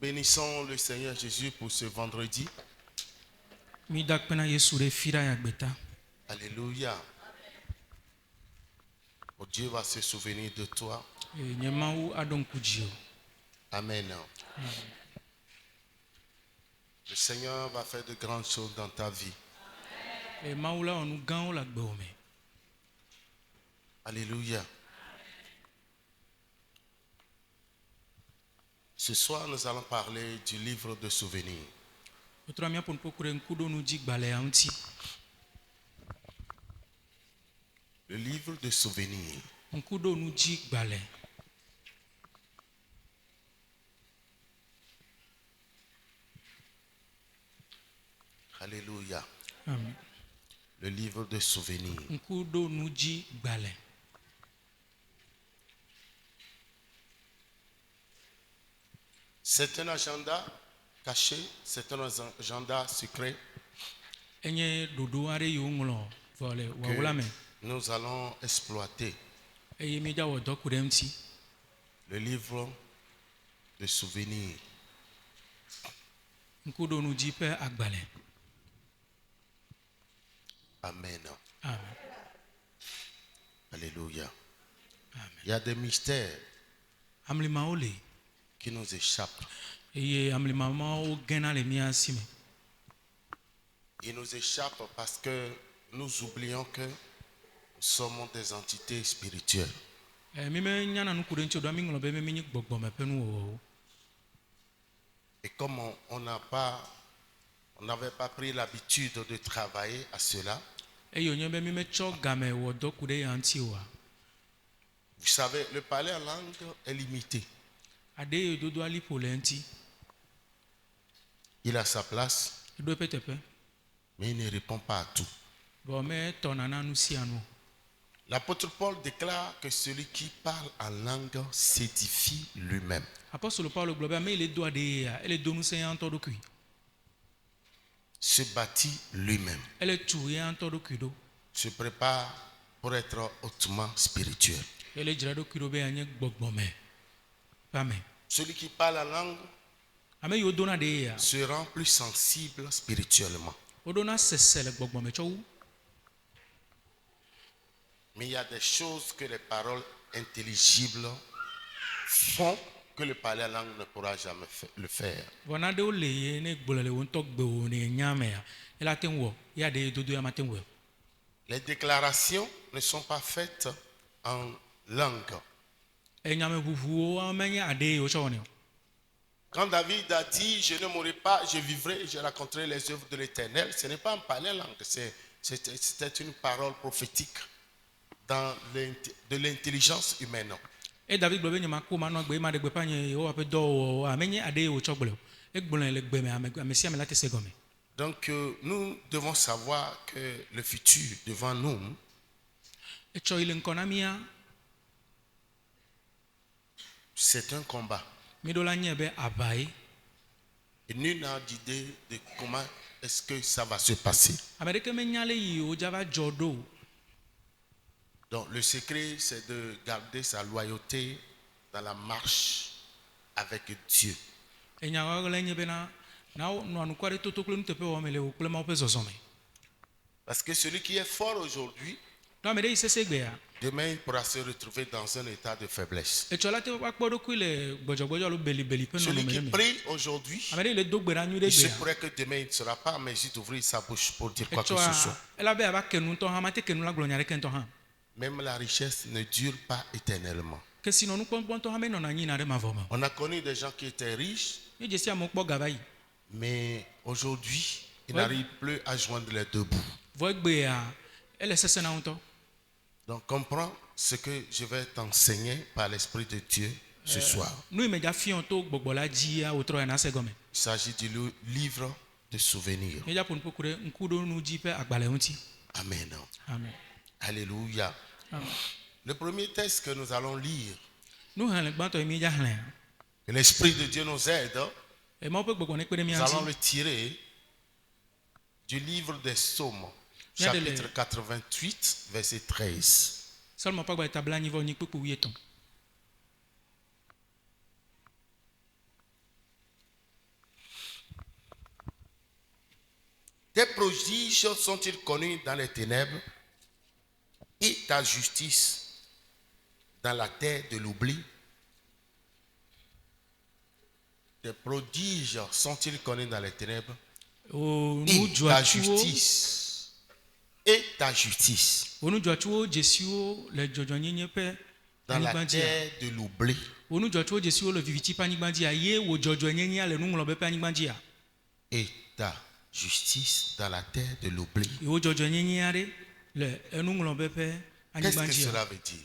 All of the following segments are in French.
Bénissons le Seigneur Jésus pour ce vendredi. Alléluia. Oh, Dieu va se souvenir de toi. Amen. Le Seigneur va faire de grandes choses dans ta vie. Alléluia. Ce soir, nous allons parler du livre de souvenirs. Le livre de souvenirs. Alléluia. Amen. Le livre de souvenirs. C'est un agenda caché, c'est un agenda secret que nous allons exploiter. Le livre de souvenirs. Amen. Amen. Alléluia. Il y a des mystères qui nous échappent. Ils nous échappent parce que nous oublions que nous sommes des entités spirituelles. Et comme on n'avait pas pris l'habitude de travailler à cela, vous savez, le parler en langue est limité. Il a sa place, mais il ne répond pas à tout. L'apôtre Paul déclare que celui qui parle en langue s'édifie lui-même. Se bâtit lui-même. Se prépare pour être hautement spirituel. Celui qui parle en langue se rend plus sensible spirituellement. Mais il y a des choses que les paroles intelligibles font que le parler en langue ne pourra jamais le faire. Les déclarations ne sont pas faites en langue. Quand David a dit « Je ne mourrai pas, je vivrai et je raconterai les œuvres de l'Éternel », ce n'est pas en parler en langue, c'était une parole prophétique de l'intelligence humaine. Donc nous devons savoir que le futur devant nous, c'est un combat. Et nul n'a d'idée de comment est-ce que ça va se passer. Donc le secret, c'est de garder sa loyauté dans la marche avec Dieu. Parce que celui qui est fort aujourd'hui, demain il pourra se retrouver dans un état de faiblesse. Celui qui prie aujourd'hui, il se pourrait que demain il ne sera pas en mesure d'ouvrir sa bouche pour dire quoi que ce soit. Même la richesse ne dure pas éternellement. On a connu des gens qui étaient riches, mais aujourd'hui, ils n'arrivent plus à joindre les deux bouts. Donc comprends ce que je vais t'enseigner par l'Esprit de Dieu ce soir. Il s'agit du livre de souvenirs. Amen. Amen. Alléluia. Amen. Le premier texte que nous allons lire, que l'Esprit de Dieu nous aide, nous allons le tirer du livre des Psaumes, chapitre 88, verset 13. Tes prodiges sont-ils connus dans les ténèbres et ta justice dans la terre de l'oubli? Tes prodiges sont-ils connus dans les ténèbres et ta justice dans la terre de l'oubli? Et ta justice dans la terre de l'oubli. Qu'est-ce que cela veut dire?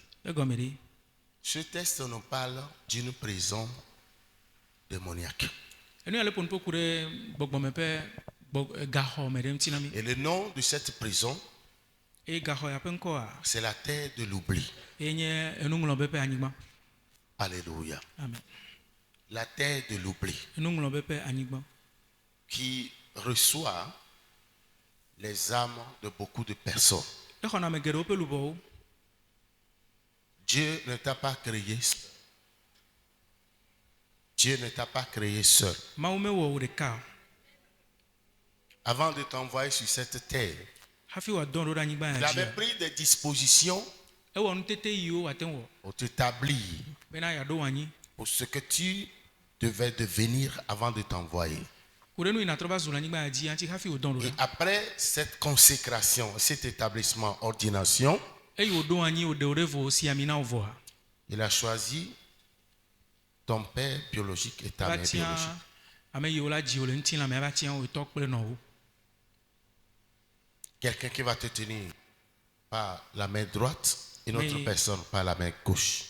Ce texte nous parle d'une prison démoniaque. Et le nom de cette prison, c'est la terre de l'oubli. Alléluia. Amen. La terre de l'oubli qui reçoit les âmes de beaucoup de personnes. Dieu ne t'a pas créé seul. Dieu ne t'a pas créé seul. Avant de t'envoyer sur cette terre, il avait pris des dispositions pour t'établir pour ce que tu devais devenir avant de t'envoyer. Et après cette consécration, cet établissement, ordination, il a choisi ton père biologique et ta mère biologique. Quelqu'un qui va te tenir par la main droite, une autre personne par la main gauche.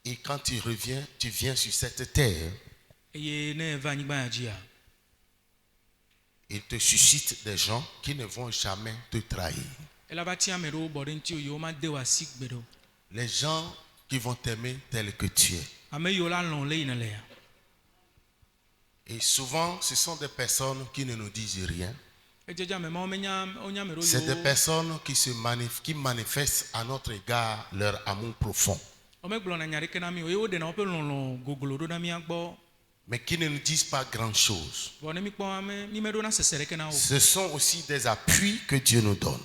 Et quand tu reviens, tu viens sur cette terre, il te suscite des gens qui ne vont jamais te trahir. Les gens qui vont t'aimer tel que tu es. Et souvent, ce sont des personnes qui ne nous disent rien. C'est des personnes qui manifestent à notre égard leur amour profond, mais qui ne nous disent pas grand-chose. Ce sont aussi des appuis que Dieu nous donne.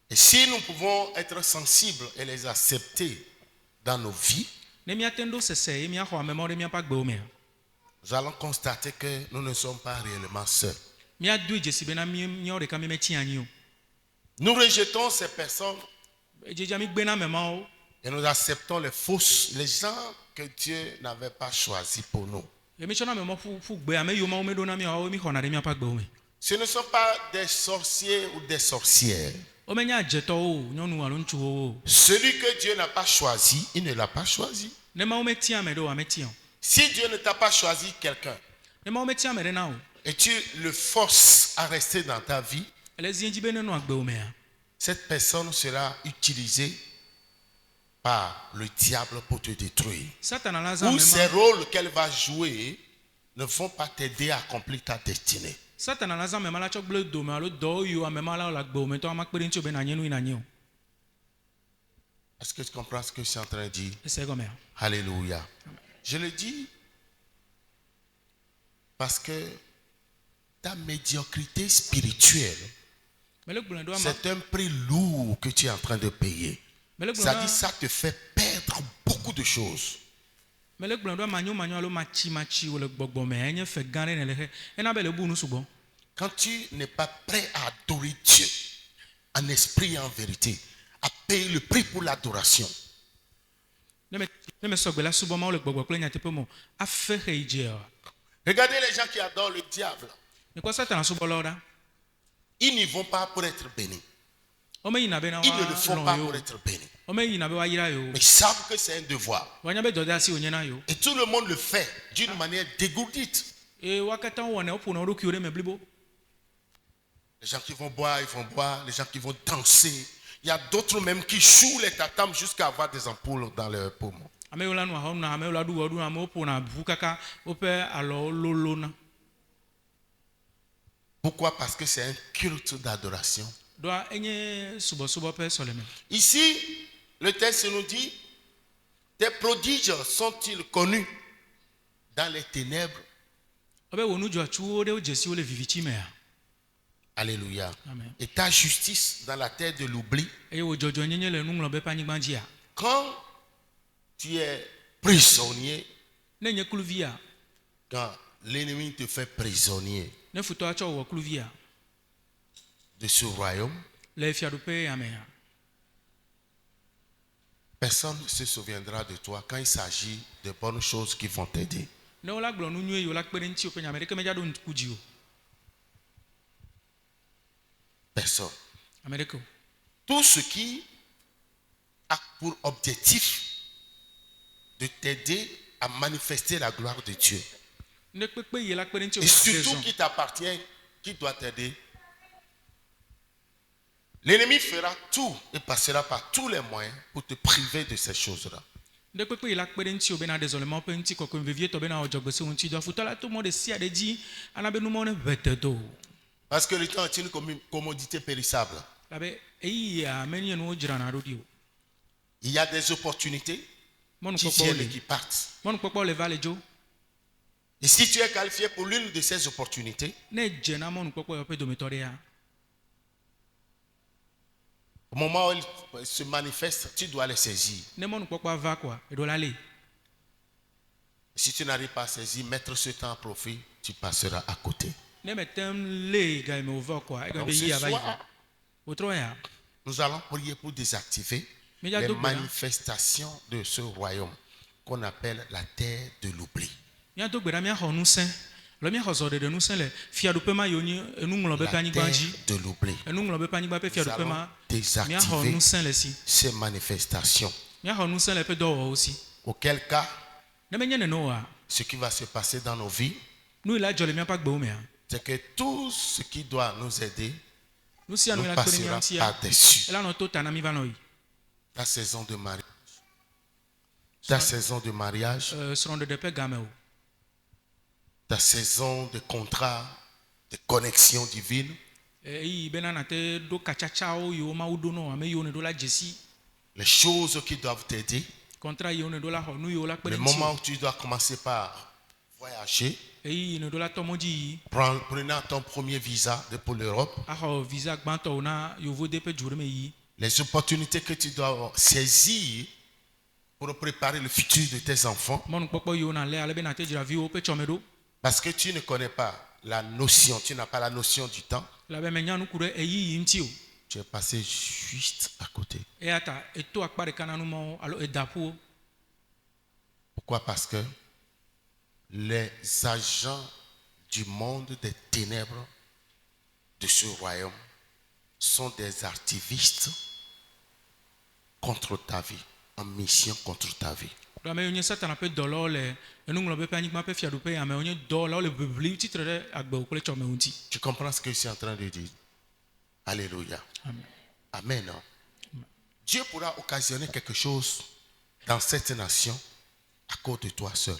Et si nous pouvons être sensibles et les accepter dans nos vies, nous allons constater que nous ne sommes pas réellement seuls. Nous rejetons ces personnes et nous acceptons les gens que Dieu n'avait pas choisis pour nous. Ce ne sont pas des sorciers ou des sorcières. Celui que Dieu n'a pas choisi, il ne l'a pas choisi. Si Dieu ne t'a pas choisi quelqu'un et tu le forces à rester dans ta vie, cette personne sera utilisée par le diable pour te détruire. Ou ces rôles qu'elle va jouer ne vont pas t'aider à accomplir ta destinée. Est-ce que tu comprends ce que je suis en train de dire? Alléluia. Je le dis parce que ta médiocrité spirituelle, c'est un prix lourd que tu es en train de payer. C'est-à-dire ça te fait perdre beaucoup de choses. Quand tu n'es pas prêt à adorer Dieu en esprit et en vérité, à payer le prix pour l'adoration, regardez les gens qui adorent le diable. Ils n'y vont pas pour être bénis. Ils ne le font pas pour être bénis. Mais ils savent que c'est un devoir. Et tout le monde le fait d'une manière dégourdite. Les gens qui vont boire, ils vont boire. Les gens qui vont danser. Il y a d'autres même qui jouent les tatames jusqu'à avoir des ampoules dans leurs poumons. Pourquoi? Parce que c'est un culte d'adoration. Ici, le texte nous dit Tes prodiges sont-ils connus dans les ténèbres? Alléluia. Amen. Et ta justice dans la terre de l'oubli. Quand tu es prisonnier, quand l'ennemi te fait prisonnier de ce royaume, personne ne se souviendra de toi quand il s'agit de bonnes choses qui vont t'aider. Personne. Tout ce qui a pour objectif de t'aider à manifester la gloire de Dieu. Et surtout qui t'appartient, qui doit t'aider. L'ennemi fera tout et passera par tous les moyens pour te priver de ces choses-là. Parce que le temps est une commodité périssable. Il y a des opportunités qui viennent et qui partent. Et si tu es qualifié pour l'une de ces opportunités, au moment où il se manifeste, tu dois les saisir. Si tu n'arrives pas à saisir, mettre ce temps à profit, tu passeras à côté. Donc ce soir, nous allons prier pour désactiver les manifestations de ce royaume qu'on appelle la terre de l'oubli. La terre de l'oubli. Nous allons désactiver ces manifestations. Auquel cas, ce qui va se passer dans nos vies, c'est que tout ce qui doit nous aider nous passera par-dessus. Ta saison de mariage, ta saison de mariage, ta saison de contrat, de connexion divine, les choses qui doivent t'aider, le moment où tu dois commencer par voyager, prenant ton premier visa pour l'Europe, les opportunités que tu dois saisir pour préparer le futur de tes enfants, parce que tu ne connais pas la notion, tu n'as pas la notion du temps, tu es passé juste à côté. Pourquoi? Parce que les agents du monde des ténèbres de ce royaume sont des activistes contre ta vie, en mission contre ta vie. Tu comprends ce que je suis en train de dire? Alléluia. Amen. Amen. Non? Dieu pourra occasionner quelque chose dans cette nation à cause de toi seul.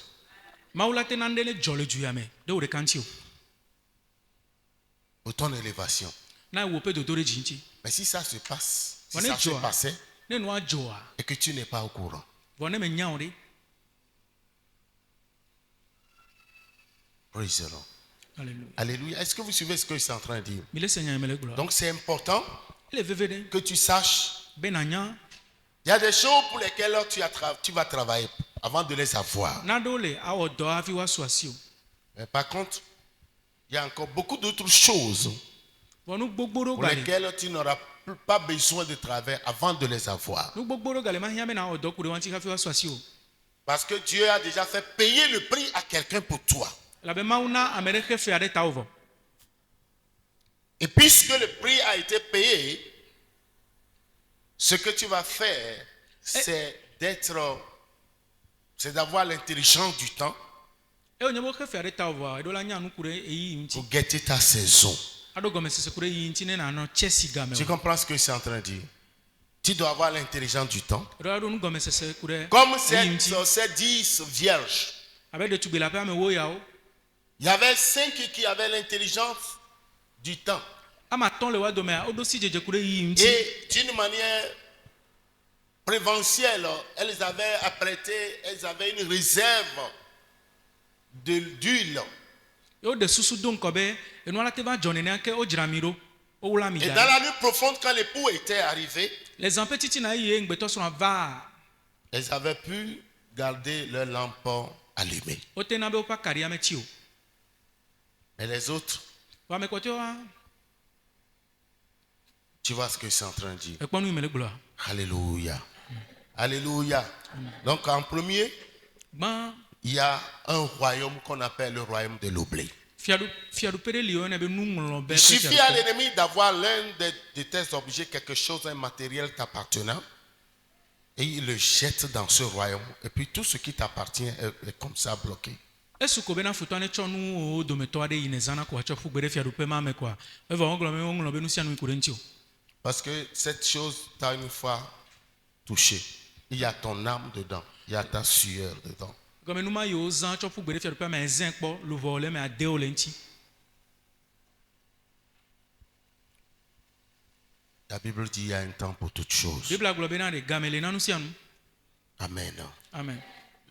Pour ton élévation. Mais si ça se passe, si ça se passait, et que tu n'es pas au courant, praise the Lord. Alléluia. Alléluia. Est-ce que vous suivez ce que je suis en train de dire? Donc c'est important que que tu saches. Il y a des choses pour lesquelles tu vas travailler avant de les avoir. Mais par contre, il y a encore beaucoup d'autres choses pour lesquelles tu n'auras pas besoin de travailler avant de les avoir. Parce que Dieu a déjà fait payer le prix à quelqu'un pour toi. Et puisque le prix a été payé, ce que tu vas faire, c'est d'avoir l'intelligence du temps pour guetter ta saison. Tu comprends ce que je suis en train de dire? Tu dois avoir l'intelligence du temps. Comme ces 10 vierges, il y avait 5 qui avaient l'intelligence du temps. Et d'une manière préventielles, elles avaient apprêté, elles avaient une réserve d'huile. Yo de susu do nko be enu ala te va jone ne ke o jira mi ro o wula mi Et da. dans la nuit profonde, quand l'époux était arrivé, Les empetiti na yi ngbeto so va. elles avaient pu garder leur lampe allumée. O te na be o pa karia me ti o. Mais les autres, Wa me ko ti o wa. tu vois ce que je suis en train de dire. E ponu me le glo. Alléluia. Alléluia. Donc en premier, Gban il y a un royaume qu'on appelle le royaume de l'oubli. fiadu pere li o na be nu nglo be. Il suffit à l'ennemi d'avoir l'un de tes objets, quelque chose, un matériel t'appartenant, et il le jette dans ce royaume. Et puis tout ce qui t'appartient est comme ça bloqué. Esu ko be na futo ne chonu o do meto ade yi ne zana ko acho fu gbere fiadu pe ma me kwa. E va nglo be nu sia nu ko renti o. Parce que cette chose t'a une fois touché. Il y a ton âme dedans. Il y a ta sueur dedans. Comme nous ma yo zan acho fu gbere fiadu pe ma zen po lo vole me ade o lenti. La Bible dit qu'il y a un temps pour toutes choses. Bible glo be na de gamele na nu sia nu. Amen. Amen.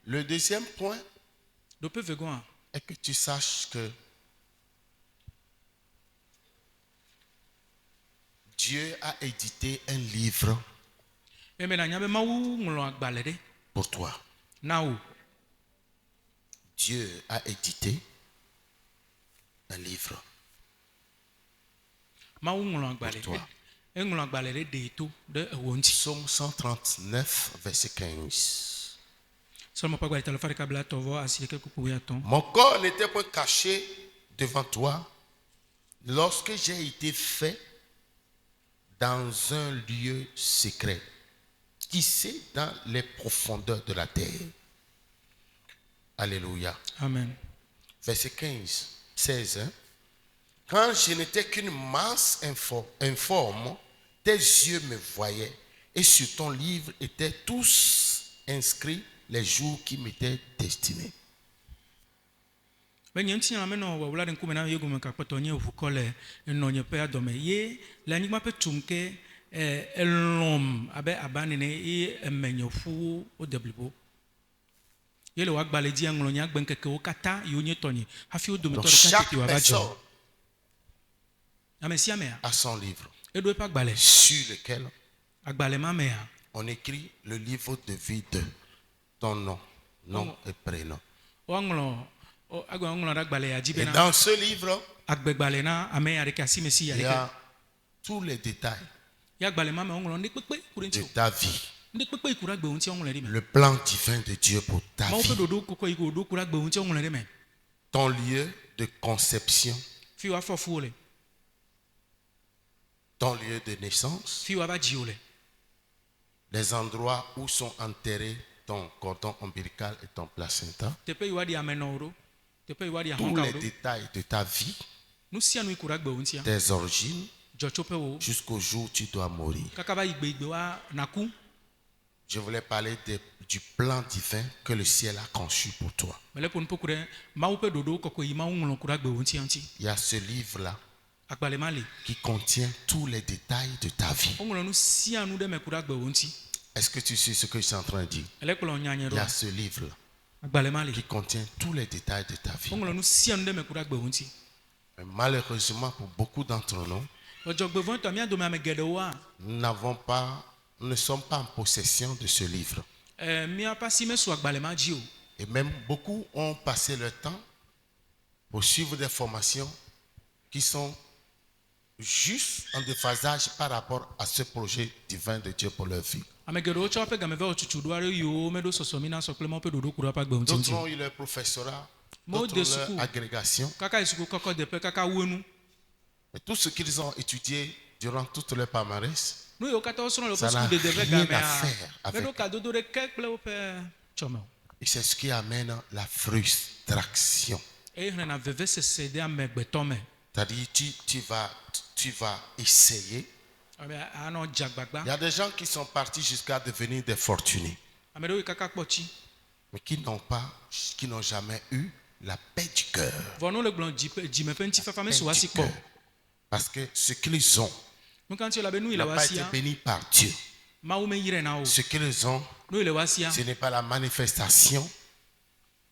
Le deuxième point Do pe vegon. est que tu saches que Dieu a édité un livre E me na nya be ma wu nglo agbale de. pour toi. Na o. Dieu a édité un livre Ma wu nglo agbale. pour toi. E nglo agbale de to de wo nti. Psaume 139, verset 15. Seulement pas gbalita lo fari kabla to vo asi ke kuku ya ton. Mon corps n'était point caché devant toi lorsque j'ai été fait dans un lieu secret, tissé dans les profondeurs de la terre. Alléluia. Amen. Verset 15, 16. Hein? Quand je n'étais qu'une masse informe, tes yeux me voyaient et sur ton livre étaient tous inscrits les jours qui m'étaient destinés. Ben yenti na me no wa wula den kumena yego me ka poto nye fu kole no nye pe adome ye la nyigma pe tumke elom abe abane ne e emenyo fu o deblibo ye le wa gbale di anglo nya gben keke o kata yo nye toni hafi o dometo Donc de chaque kati wa personne bajo amesia me a son livre e do pa gbale sur lequel agbale ma me on écrit le livre de vie de ton nom et prénom. o anglo o agwa anglo da gbale ya Et jibena dans ce livre, agbegbale na ame ya de kasi mesi ya il y de a tous les détails ya gbale ma me anglo ndi pepe kurenti de ta vie. ndi pepe ikura gbe unti anglo ri me Le plan divin de Dieu pour ta ma o pe vie. dodo koko iko do kura gbe unti anglo ri me Ton lieu de conception, fi wa fofu ole ton lieu de naissance, fi wa ba ji ole les endroits où sont enterrés ton cordon ombilical et ton placenta, te pe iwa di amenoro te pe iwa di tous honka les odo détails de ta vie, nu sia nu ikura gbe unti tes origines, jocho pe wo jusqu'au jour où tu dois mourir. kaka ba igbe wa naku Je voulais parler du plan divin que le ciel a conçu pour toi. mele pon pokure ma o pe dodo koko yi ma nglo kura gbe unti anti Il y a ce livre-là agbale ma le qui contient tous les détails de ta vie. nglo nu sia nu de me kura gbe unti Est-ce que tu sais ce que je suis en train de dire? ele klo nyanye Il ro y a ce livre-là agbale ma le qui contient tous les détails de ta vie. nglo nu sia nu de me kura gbe unti Mais malheureusement, pour beaucoup d'entre nous, ojo gbe von to mi ado me gede wa nous ne sommes pas en possession de ce livre. mi apa si me so agbale ma ji o Et même beaucoup ont passé leur temps pour suivre des formations qui sont juste en déphasage par rapport à ce projet divin de Dieu pour leur vie. amegede o cho pe game ve o chuchu do are yo me do soso mi na so pele mo pe dodo kura pa gbe unti D'autres ont eu leur professorat, Mo d'autres de leur secours. agrégation. kaka isuku koko de pe kaka wenu Mais tout ce qu'ils ont étudié durant toute leur palmarès, no yo kata osoro le Ça n'a posku de deve rien game à a faire avec- me do ka dodo de kekple o pe chome et c'est ce qui amène la frustration. e hne na veve sese de amegbeto me C'est-à-dire, tu vas essayer. abe ano jagbagba Il y a des gens qui sont partis jusqu'à devenir des fortunés, ame do kaka kpochi mais qui n'ont jamais eu la paix du cœur. vono le glon ji me pe nti fafa me Paix so du wasi kpo cœur. Parce que ce qu'ils ont mu kan ti o la be nu n'a ila pas été wasi béni par Dieu. mawu me yire na o Ce qu'ils ont, no ile wasia ce n'est pas la manifestation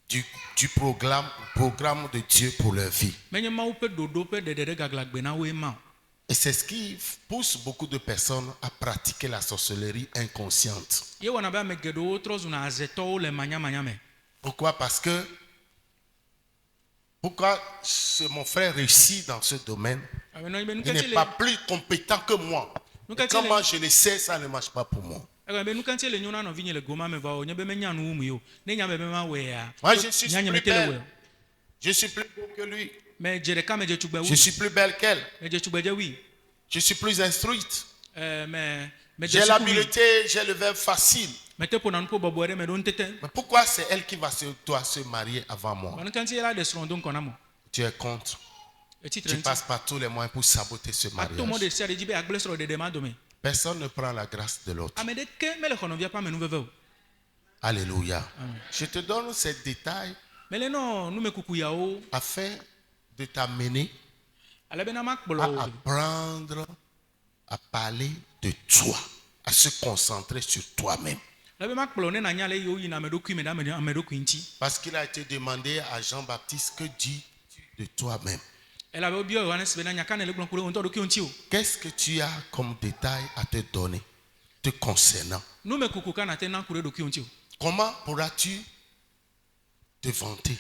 du programme de Dieu pour leur vie. menye mawu pe dodo pe dedede gaglagbe na we ma Et c'est ce qui pousse beaucoup de personnes à pratiquer la sorcellerie inconsciente. ye wana ba me gedo trozu na azeto le manya me Pourquoi? Parce que pourquoi mon frère réussit dans ce domaine? no ibe Il nuka n'est tele pas plus compétent que moi. Et comment je le sais, ça ne marche pas pour moi. ibe nuka tele nyona no vinye le goma me va o nyebe me nyanu umu yo ne nya be ma we ya Moi, je suis nya plus me tele we belle. Je suis plus beau que lui. me jere ka me je tugbe Je wi suis plus belle qu'elle. me je tugbe je wi Je suis plus instruite. me J'ai l'habileté, j'ai le verbe facile. me te pona npo bobo re me don tete Mais pourquoi c'est elle qui doit se marier avant moi? ba nuka tele la de sron don kona mo Tu es contre. e titre Tu nti passes par tous les moyens pour saboter ce a to mo mariage. de sia de jibe agble sro de ma do me Personne ne prend la grâce de l'autre. a me de ke me le kono via pa me nu veve Alléluia. Je te donne ces détails me le no nu me kuku ya o afin de t'amener ale be na ma à kpolo apprendre à parler de toi, à se concentrer sur toi-même. ale be ma kpolo ne na nya le yo yi na me do kui me da me do kui nti Parce qu'il a été demandé à Jean-Baptiste, que dis-tu de toi-même? ela be bio wana se be na nya ka ne le gbon kure on to do kui nti o Qu'est-ce que tu as comme détail à te donner te concernant? nu me kuku ka na te na kure do kui nti o Comment pourras-tu te vanter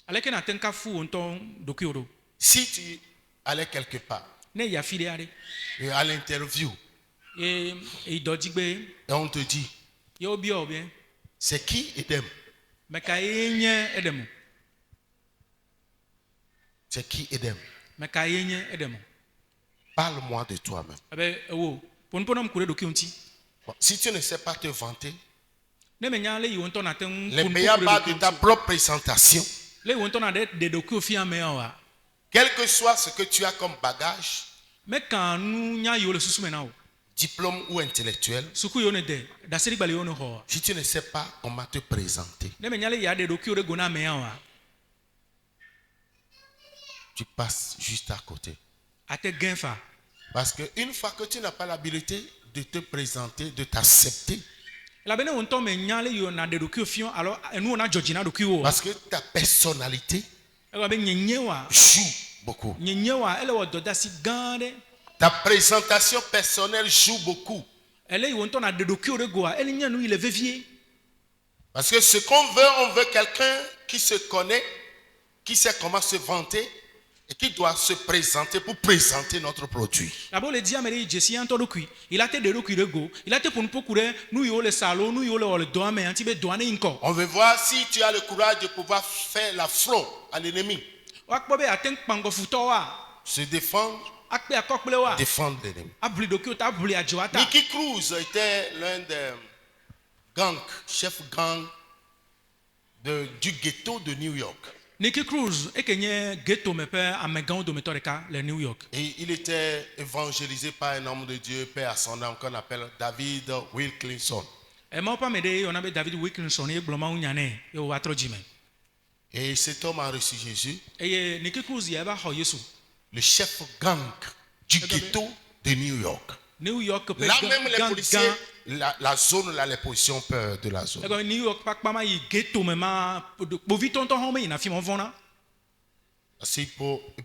ale ke na te nka fu on to do kui o do si tu allais quelque part ne ya fi de ade et à l'interview e do jigbe et on te dit, yo bio bien c'est qui Edem? me ka yenye edemo C'est qui Edem? me ka yenye edemo Parle-moi de toi-même. abe ewo pon ponam kure do kui nti Bon, si tu ne sais pas te vanter, ne me nya le yi on to na te les meilleurs bas de ta propre présentation, le on to na de do kui fi ame wa quel que soit ce que tu as comme bagage, me ka nu nya yo le susu me na o diplôme ou intellectuel, suku yo ne de da seri gbale yo ne ho si tu ne sais pas comment te présenter, ne me nya le ya de do kui o de go na me wa tu passes juste à côté. ate genfa Parce qu'une fois que tu n'as pas l'habilité de te présenter, de t'accepter, la bene on to me nya le yo na de do kui fion alors enu na georgina do kui o parce que ta personnalité e wa be nyenye wa joue beaucoup. nyenye wa ele wo do da si gande Ta présentation personnelle joue beaucoup. ele yo on to na de do kui o de go a ele nya nu il est vivier Parce que ce qu'on veut, on veut quelqu'un qui se connaît, qui sait comment se vanter et qui doit se présenter pour présenter notre produit. la bo le dia me le jesi an to do kui il a te de do kui de go il a te pour kure nu yo le salo nu yo le do ame anti be do ane inko On veut voir si tu as le courage de pouvoir faire l'affront à l'ennemi. wa kpo be aten pango futo wa Se défendre, akpe akokple wa défendre l'ennemi. abli do kui ta abli ajoata Nicky Cruz était l'un des gangs, chef gang du ghetto de New York. Nicky Cruz ekenye ghetto me pe amegan do metoreka le New York Et il était évangélisé par un homme de Dieu, père à son âme, qu'on appelle David Wilkinson. e ma pa me de on be David Wilkinson e bloma unyane e o atro jime Et cet homme a reçu Jésus, e Nicky Cruz ya ba ho Yesu le chef gang du ghetto de New York. New York pe Là même les policiers, la zone, là, les policiers ont peur de la zone. e New York pa pa ma yi ghetto me ma bovi tonton ho me na fi mo vona Parce qu'ils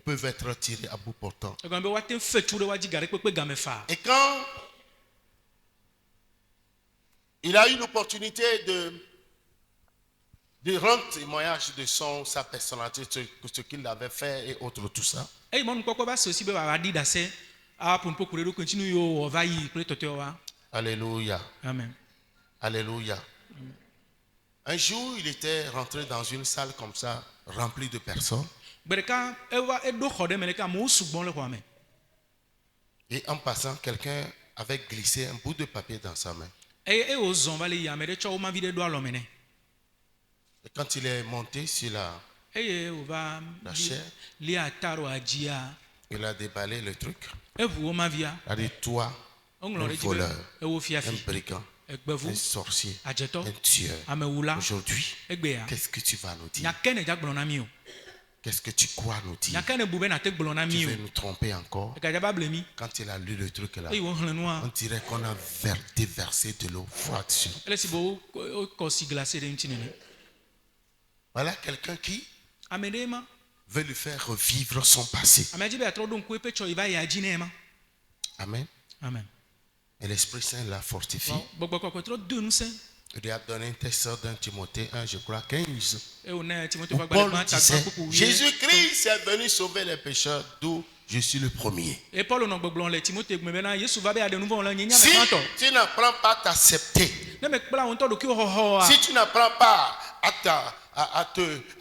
peuvent être tirés à bout portant. e be waten fetu de waji gare pe game fa Et quand il a eu l'opportunité de rendre témoignage de sa personnalité, ce qu'il avait fait et autres, tout ça, e mon kokko ba so si be wa di da se a pour kure do continue yo o va yi pre tote wa alléluia, amen alléluia. Un jour, il était rentré dans une salle comme ça, remplie de personnes. bereka e wa e do khode me le ka mo sugbon le kwa me Et en passant, quelqu'un avait glissé un bout de papier dans sa main. e o zon va le ya me de cho ma vide do alomene Et quand il est monté sur e o va la chair, li ataro ajia il a déballé le truc. e vu o ma via Il a dit, toi, on un lo le jibe voleur, e wo fi un afi brigand, e gbevu un sorcier, ajeto un tueur. amewula Aujourd'hui, egbe ya qu'est-ce que tu vas nous dire? nya kene jagbon na mi o Qu'est-ce que tu crois nous dire? nyakane bube na te gblɔ na Tu mi veux o nous tromper encore? ekadzaba ble mi Quand il a lu le truc là, eye wo xlẽ nua on dirait qu'on a déversé de l'eau froide dessus. ele si be wokɔ si glacé ɖe ŋuti nene Voilà quelqu'un qui ame ɖe ma veut lui faire revivre son passé. amea dzi be atrɔ ɖo ŋku eƒe tsɔ yi va yia dzi nɛ ma Amen. amen Et l'Esprit Saint l'a fortifié. gbɔgbɔ kɔkɔe trɔ do ŋusẽ Il lui a donné un texte dans Timothée 1, je crois, 15. eye wòne Timothée Où ƒe Paul agbalẽ gbã disait, tagbã kpukpu Jésus-Christ est venu sauver les pécheurs, d'où je suis le premier. eye Paul nɔ gbɔgblɔm le Timothée gbe bena Yesu va be aɖe nu vɔ le nye nya Si me gbãtɔ tu n'apprends pas à t'accepter, ne mekpla wo ŋutɔ ɖokuiwo xɔxɔa si tu n'apprends pas à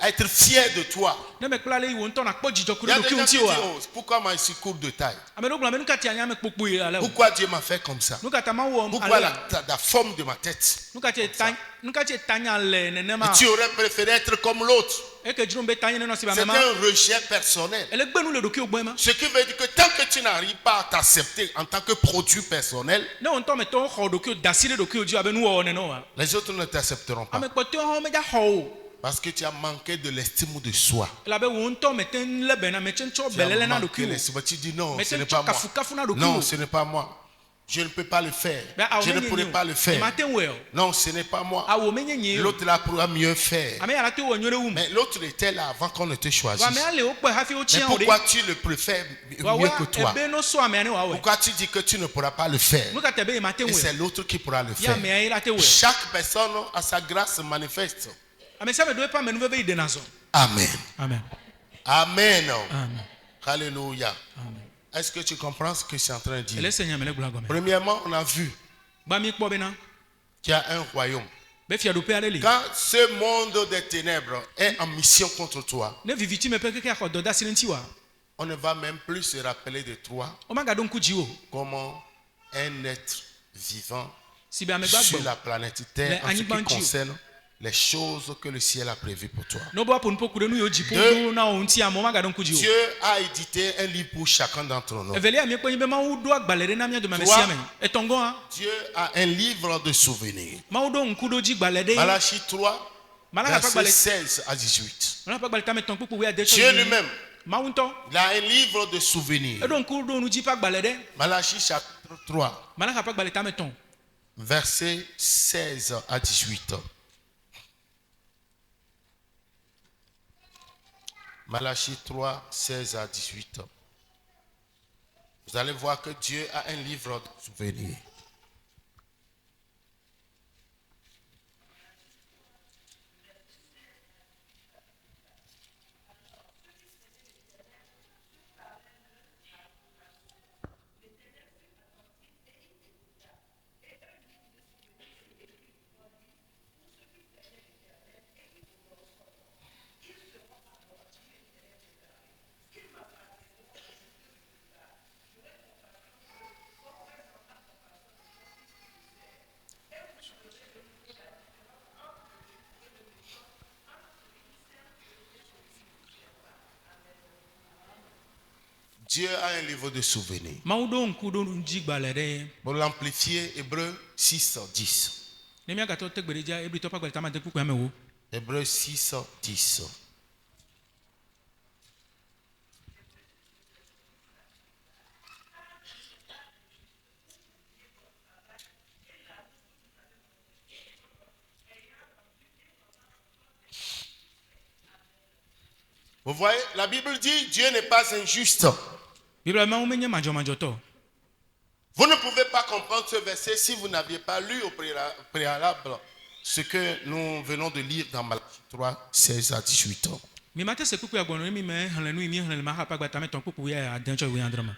être fier de toi, ne mekpla le wo ŋutɔ nakpɔ dzidzɔ ku il y ɖe a des ɖokui gens qui ŋuti disent, oa oh, pourquoi moi je suis court de taille? ame ɖewo gblɔ be nu ka tia nya me kpokpoe ale o Pourquoi Dieu m'a fait comme ça? nu ka ta ma wɔ Pourquoi ale la forme de ma tête? nu ka tie tanya le nenema Tu aurais préféré être comme l'autre. eke dzrom be tanya nenɔ si ba C'est me ma un rejet personnel. ele gbe nu le ɖokuiwo gbɔ ma Ce qui veut dire que tant que tu n'arrives pas à t'accepter en tant que produit personnel, ne wo ŋutɔ metɔwo xɔ ɖokuiwo da asi ɖe ɖokuiwo dzi abe nuwɔwɔ nene oa les autres ne t'accepteront pas. ame kpɔtɔewo hã medza xɔ o Parce que tu as manqué de l'estime de soi. elabe wo ŋutɔ mete ŋu lé be na mete ŋu tsɔ Tu belele as na manqué ɖokuiwo l'estime. Tu dis non, mete ce ŋu n'est tsɔ pas moi. kafukafu na Non, ɖokuiwo ce n'est pas moi. Je ne peux pas le faire. be awo Je ne menye pourrais nye pas le o faire. mate ŋu wɔe o Non, ce n'est pas moi. awo menye nye o L'autre là pourra mieux faire. ame ya la te wɔ nyo ɖe wu me Mais l'autre était là avant qu'on ne te choisisse. wa ame ale wo kpɔe hafi wo Mais tia o ɖe pourquoi tu le préfères mieux que toi? ebe no sɔ amea ne wa wɔe Pourquoi tu dis que tu ne pourras pas le faire? nu ka te be ye mate Et ŋu c'est wɔe l'autre qui pourra le ya faire. amea ye la te wɔe Chaque personne a sa grâce manifeste. ame sia ame do eƒe amenuveve yi ɖena zɔ Amen. amen Amen. amen Alléluia. amen Est-ce que tu comprends ce que je suis en train de ele dire? se nya me le gblɔ agɔme Premièrement, on a vu gba mi kpɔ bena qu'il y a un royaume. be fiaɖoƒe aɖe li Quand ce monde des ténèbres est en mission contre toi, ne viviti me ƒe keke axɔ dɔ de asi ɖe ŋuti wa on ne va même plus se rappeler de toi womagaɖo ŋku dzi o comme un être vivant si be ame sur gbagbe la planète Terre en ce anyigba qui ŋuti o. concerne les choses que le ciel a prévues pour toi. ne wobe woaƒo nu ƒo ku ɖe nu yiwo dziƒo Deux. ɖo na wo ŋuti ame womaga ɖo ŋku dzi o Dieu a édité un livre pour chacun d'entre nous. evelia miekpɔ nyi be mawu ɖo agbalẽ ɖe na mía dome ame Toi. sia ame etɔ̃ gɔa Dieu a un livre de souvenirs. mawu ɖo ŋku ɖo dzi gbalẽ ɖe Malachie 3, Malaka ƒe verset agbalẽ 16 à 18. Malaka ƒe agbalẽ tame tɔ̃ kpukpu ade Dieu lui-même, mawu ŋutɔ il a un livre de souvenirs. eɖo ŋku ɖo nu dzi ƒe agbalẽ ɖe Malachie chapitre 3, Malaka ƒe agbalẽ tame tɔ̃ verset 16 à 18. Malachie 3, 16 à 18. Vous allez voir que Dieu a un livre de souvenirs. Dieu a un livre de souvenirs. mawu ɖo ŋku ɖo nu dzi gbalẽ ɖe Pour l'amplifier, Hébreu 6, 10. ne míagatɔ te gbe ɖe dzia ebritɔ ƒe agbalẽ tame ade kpukpu ame wo Hébreu 6, 10. Vous voyez, la Bible dit Dieu n'est pas injuste. biblia mawu menye madzɔmadzɔtɔ Vous ne pouvez pas comprendre ce verset si vous n'aviez pas lu au préalable ce que nous venons de lire dans Malachie 3, 16 à 18 ans. mi mate se kpukpu agɔnɔ ne mi me xlẽ nu yi mi xlẽ le Malaka ƒe agbalẽ tame tɔ̃ kpukpu ya ade tsɔ yi andre me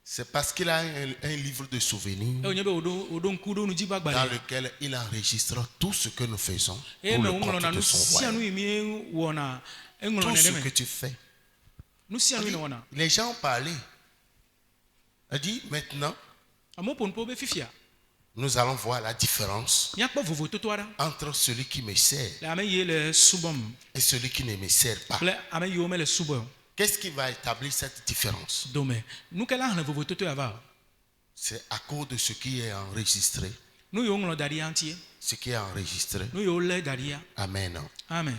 C'est parce qu'il a un livre de souvenirs eye wònye be wòɖo ŋku ɖo nu dzi ƒe dans agbalẽ lequel il enregistre tout ce que nous faisons eye pour me le woŋlɔ na compte nu de son sia nu royaume. yi mi wɔna eŋlɔ Tout nɛ ce ɖe que me tu fais. nu sia nu yi ne wɔna Les gens parlaient. Il dit maintenant, amewo ƒo nu ƒo be fifia nous allons voir la différence míakpɔ vovototo aɖe entre celui qui me sert le ame yiwo le subɔm et celui qui ne me sert pas. kple ame yiwo mele subɔ o Qu'est-ce qui va établir cette différence? dome nu ke la xlẽ vovototo ya va o C'est à cause de ce qui est enregistré. nu yiwo ŋlɔ da ɖi ya ŋutie Ce qui est enregistré. nu yiwo lé da ɖi ya Amen. amen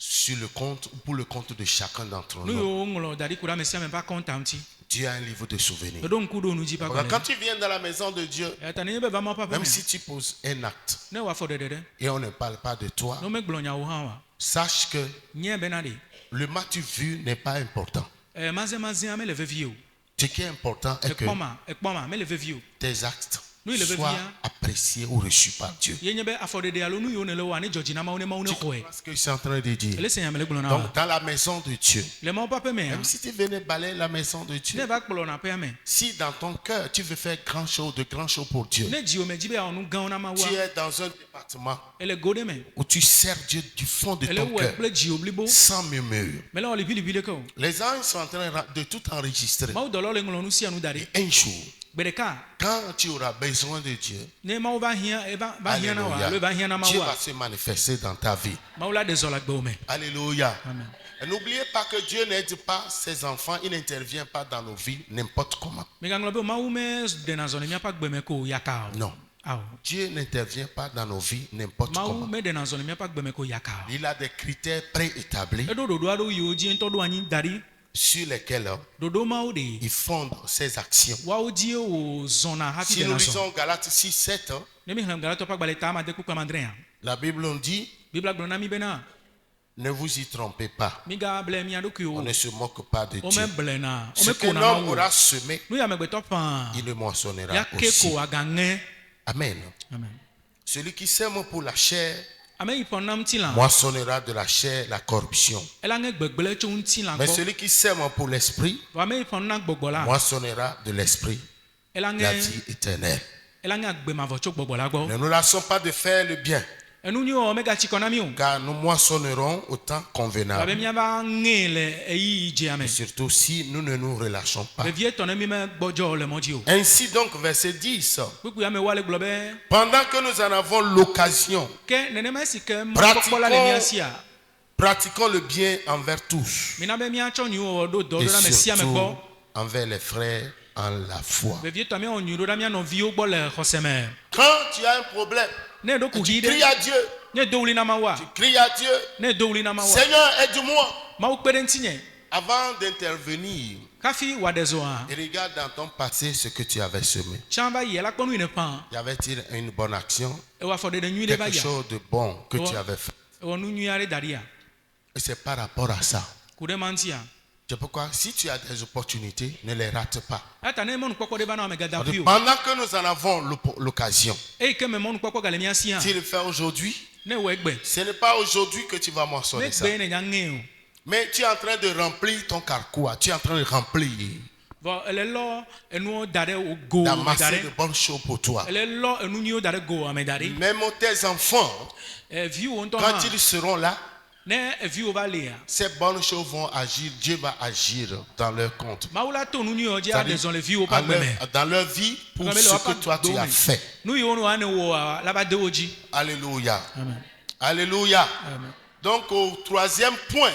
sur le compte ou pour le compte de chacun d'entre nu nous. yo ŋlɔ da ɖi ku ɖe ame sia ame ƒe akɔnta ŋuti Dieu a un livre de souvenirs. eɖo ŋku ɖo nu dzi ƒe Voilà, agbalẽ quand tu viens dans la maison de Dieu, eta ne nye be va ma ƒe aƒe même me si tu poses un acte ne wɔ afɔ ɖeɖe ɖe et on ne parle pas de toi, ne womegblɔ nyawo hã wa sache que nye bena ɖe le m'as-tu vu n'est pas important. mazẽmazẽa mele vevi o Ce qui est important est que ekpɔma mele vevi o tes actes Nous, il est soient vivant. appréciés ou reçus par Dieu. ye nye be afɔ ɖeɖe alo nu yiwo ne le wa ne dzɔdzi na mawo ne mawo ne Tu xɔe comprends ce que je suis en train de dire? ele se nya mele gblɔ na wa Donc, dans la maison de Dieu, le mawo ƒe aƒe mea même si tu venais balayer la maison de ne Dieu, va kplɔna aƒea me si dans ton cœur tu veux faire de grands choses pour Dieu, ne dziwo me dzi be awɔ nu gãwo na mawoa tu es dans un département ele go ɖe me où tu sers Dieu du fond de ele ton wɔe cœur, kple dziwo blibo sans murmure. mele wɔ liʋiliʋi ɖeke o Les gens sont en train de tout enregistrer. mawo dɔlawo le ŋlɔ nu sia nu da ɖi Un jour, gbe ɖeka quand tu auras besoin de Dieu, ne mawo va hiã va hiã na wa alo va hiã na Dieu va mawoa se manifester dans ta vie. mawo la ɖe zɔ le agbewo me Alléluia. amen Et n'oubliez pas que Dieu n'aide pas ses enfants, il n'intervient pas dans nos vies n'importe comment. megaŋlɔ be mawu me ɖena zɔ le míaƒe agbe me ko yaka o Non. awɔ Dieu n'intervient pas dans nos vies n'importe mawu comment. me ɖena zɔ le míaƒe agbe me ko yaka o Il a des critères préétablis eɖo ɖoɖo aɖewo yiwo dzi ŋutɔ ɖo anyi da ɖi sur lesquels ɖoɖo mawo ɖe il fonde ses actions. woawo dzie wòzɔna hafi Si nous ɖena zɔ lisons Galates 6, 7, ne mi xlẽm galatɔ ƒe agbalẽ ta amade kpukpe amadrea la Bible nous dit, bibla gblɔ na mi bena ne vous y trompez pas. migable mia On ɖokuiwo ne se moque pas de Dieu. womeblena Ce que womekona l'homme mawu aura semé, nu ya amegbetɔ ƒãa il le moissonnera yake aussi. ko agaŋe Amen. amen Celui qui sème pour la chair ame yi ƒã na ŋutilã moissonnera de la chair la corruption. ela ŋe gbegblẽ tso ŋutilã Mais gbɔ celui qui sème pour l'esprit vɔ ame yi ƒã na gbɔgbɔ la moissonnera de l'esprit ela la ŋe vie éternelle. agbe mavɔ tso gbɔgbɔ la gbɔ Ne nous lassons pas de faire le bien, enu nyuiwo megatsi kɔ na mi o car nous moissonnerons au temps abe convenable. miava ŋe le eyiyi dzea me Et surtout si nous ne nous relâchons pas. vevietɔ ne mi megbɔdzɔ le mɔ dzi o Ainsi donc, verset 10, kpukpui ame woale gblɔ be pendant que nous en avons l'occasion, ke nenema si ke mɔkpɔkpɔ la le mia sia pratiquons le bien envers tous mina be miatsɔ nyuiwo ɖo dɔ et ɖo ɖa ame sia ame surtout gbɔ envers les frères en la foi. vevietɔ miawɔ nyui ɖo ɖa mia nɔviwo gbɔ le xɔse me Quand tu as un problème, ne ɖo ku tu hi cries ɖe à Dieu, ne do wuli na mawua tu cries à Dieu, ne do wuli na mawua Seigneur, aide-moi. mawu kpe ɖe ŋutinye Avant d'intervenir, kafi wòaɖe zɔa regarde dans ton passé ce que tu avais semé. tsã va yi la kpɔ nu yi ne ƒã Y avait-il une bonne action, ewɔ afɔ ɖeɖe nyui ɖe va quelque yia chose de bon que tu avais fait? ewɔ nu nyui aɖe da ɖia Et c'est par rapport à ça. ku ɖe ma ŋutia C'est pourquoi si tu as des opportunités, ne les rate pas. eta ne mɔnukpɔkpɔ ɖe va na ame gadapui o Pendant que nous en avons l'occasion, eyi ke me mɔnukpɔkpɔ ga le mia si hã tu le fais aujourd'hui, ne wɔ egbe ce n'est pas aujourd'hui que tu vas ne moissonner ça. gbe ne nya ŋe o Mais tu es en train de remplir ton carquois, tu es en train de remplir, vɔ ele lɔ enuwo da ɖe wo go me da d'amasser de ɖe bonnes choses pour toi. ele lɔ enu nyuiwo da ɖe go me da ɖi Même tes enfants, viwo ŋutɔ quand hã ils seront là, ne viwo va lia ces bonnes choses vont agir, Dieu va agir dans leur compte. mawu la to nu nyuiwo dzi C'est-à-dire, aɖe zɔ le viwo ƒe à agbe me dans leur vie pour Comme ce le que toi tu papa as fait. nu yiwo ne woane wɔa la va de wo dzi Alléluia. amen Alléluia. amen Donc au troisième point,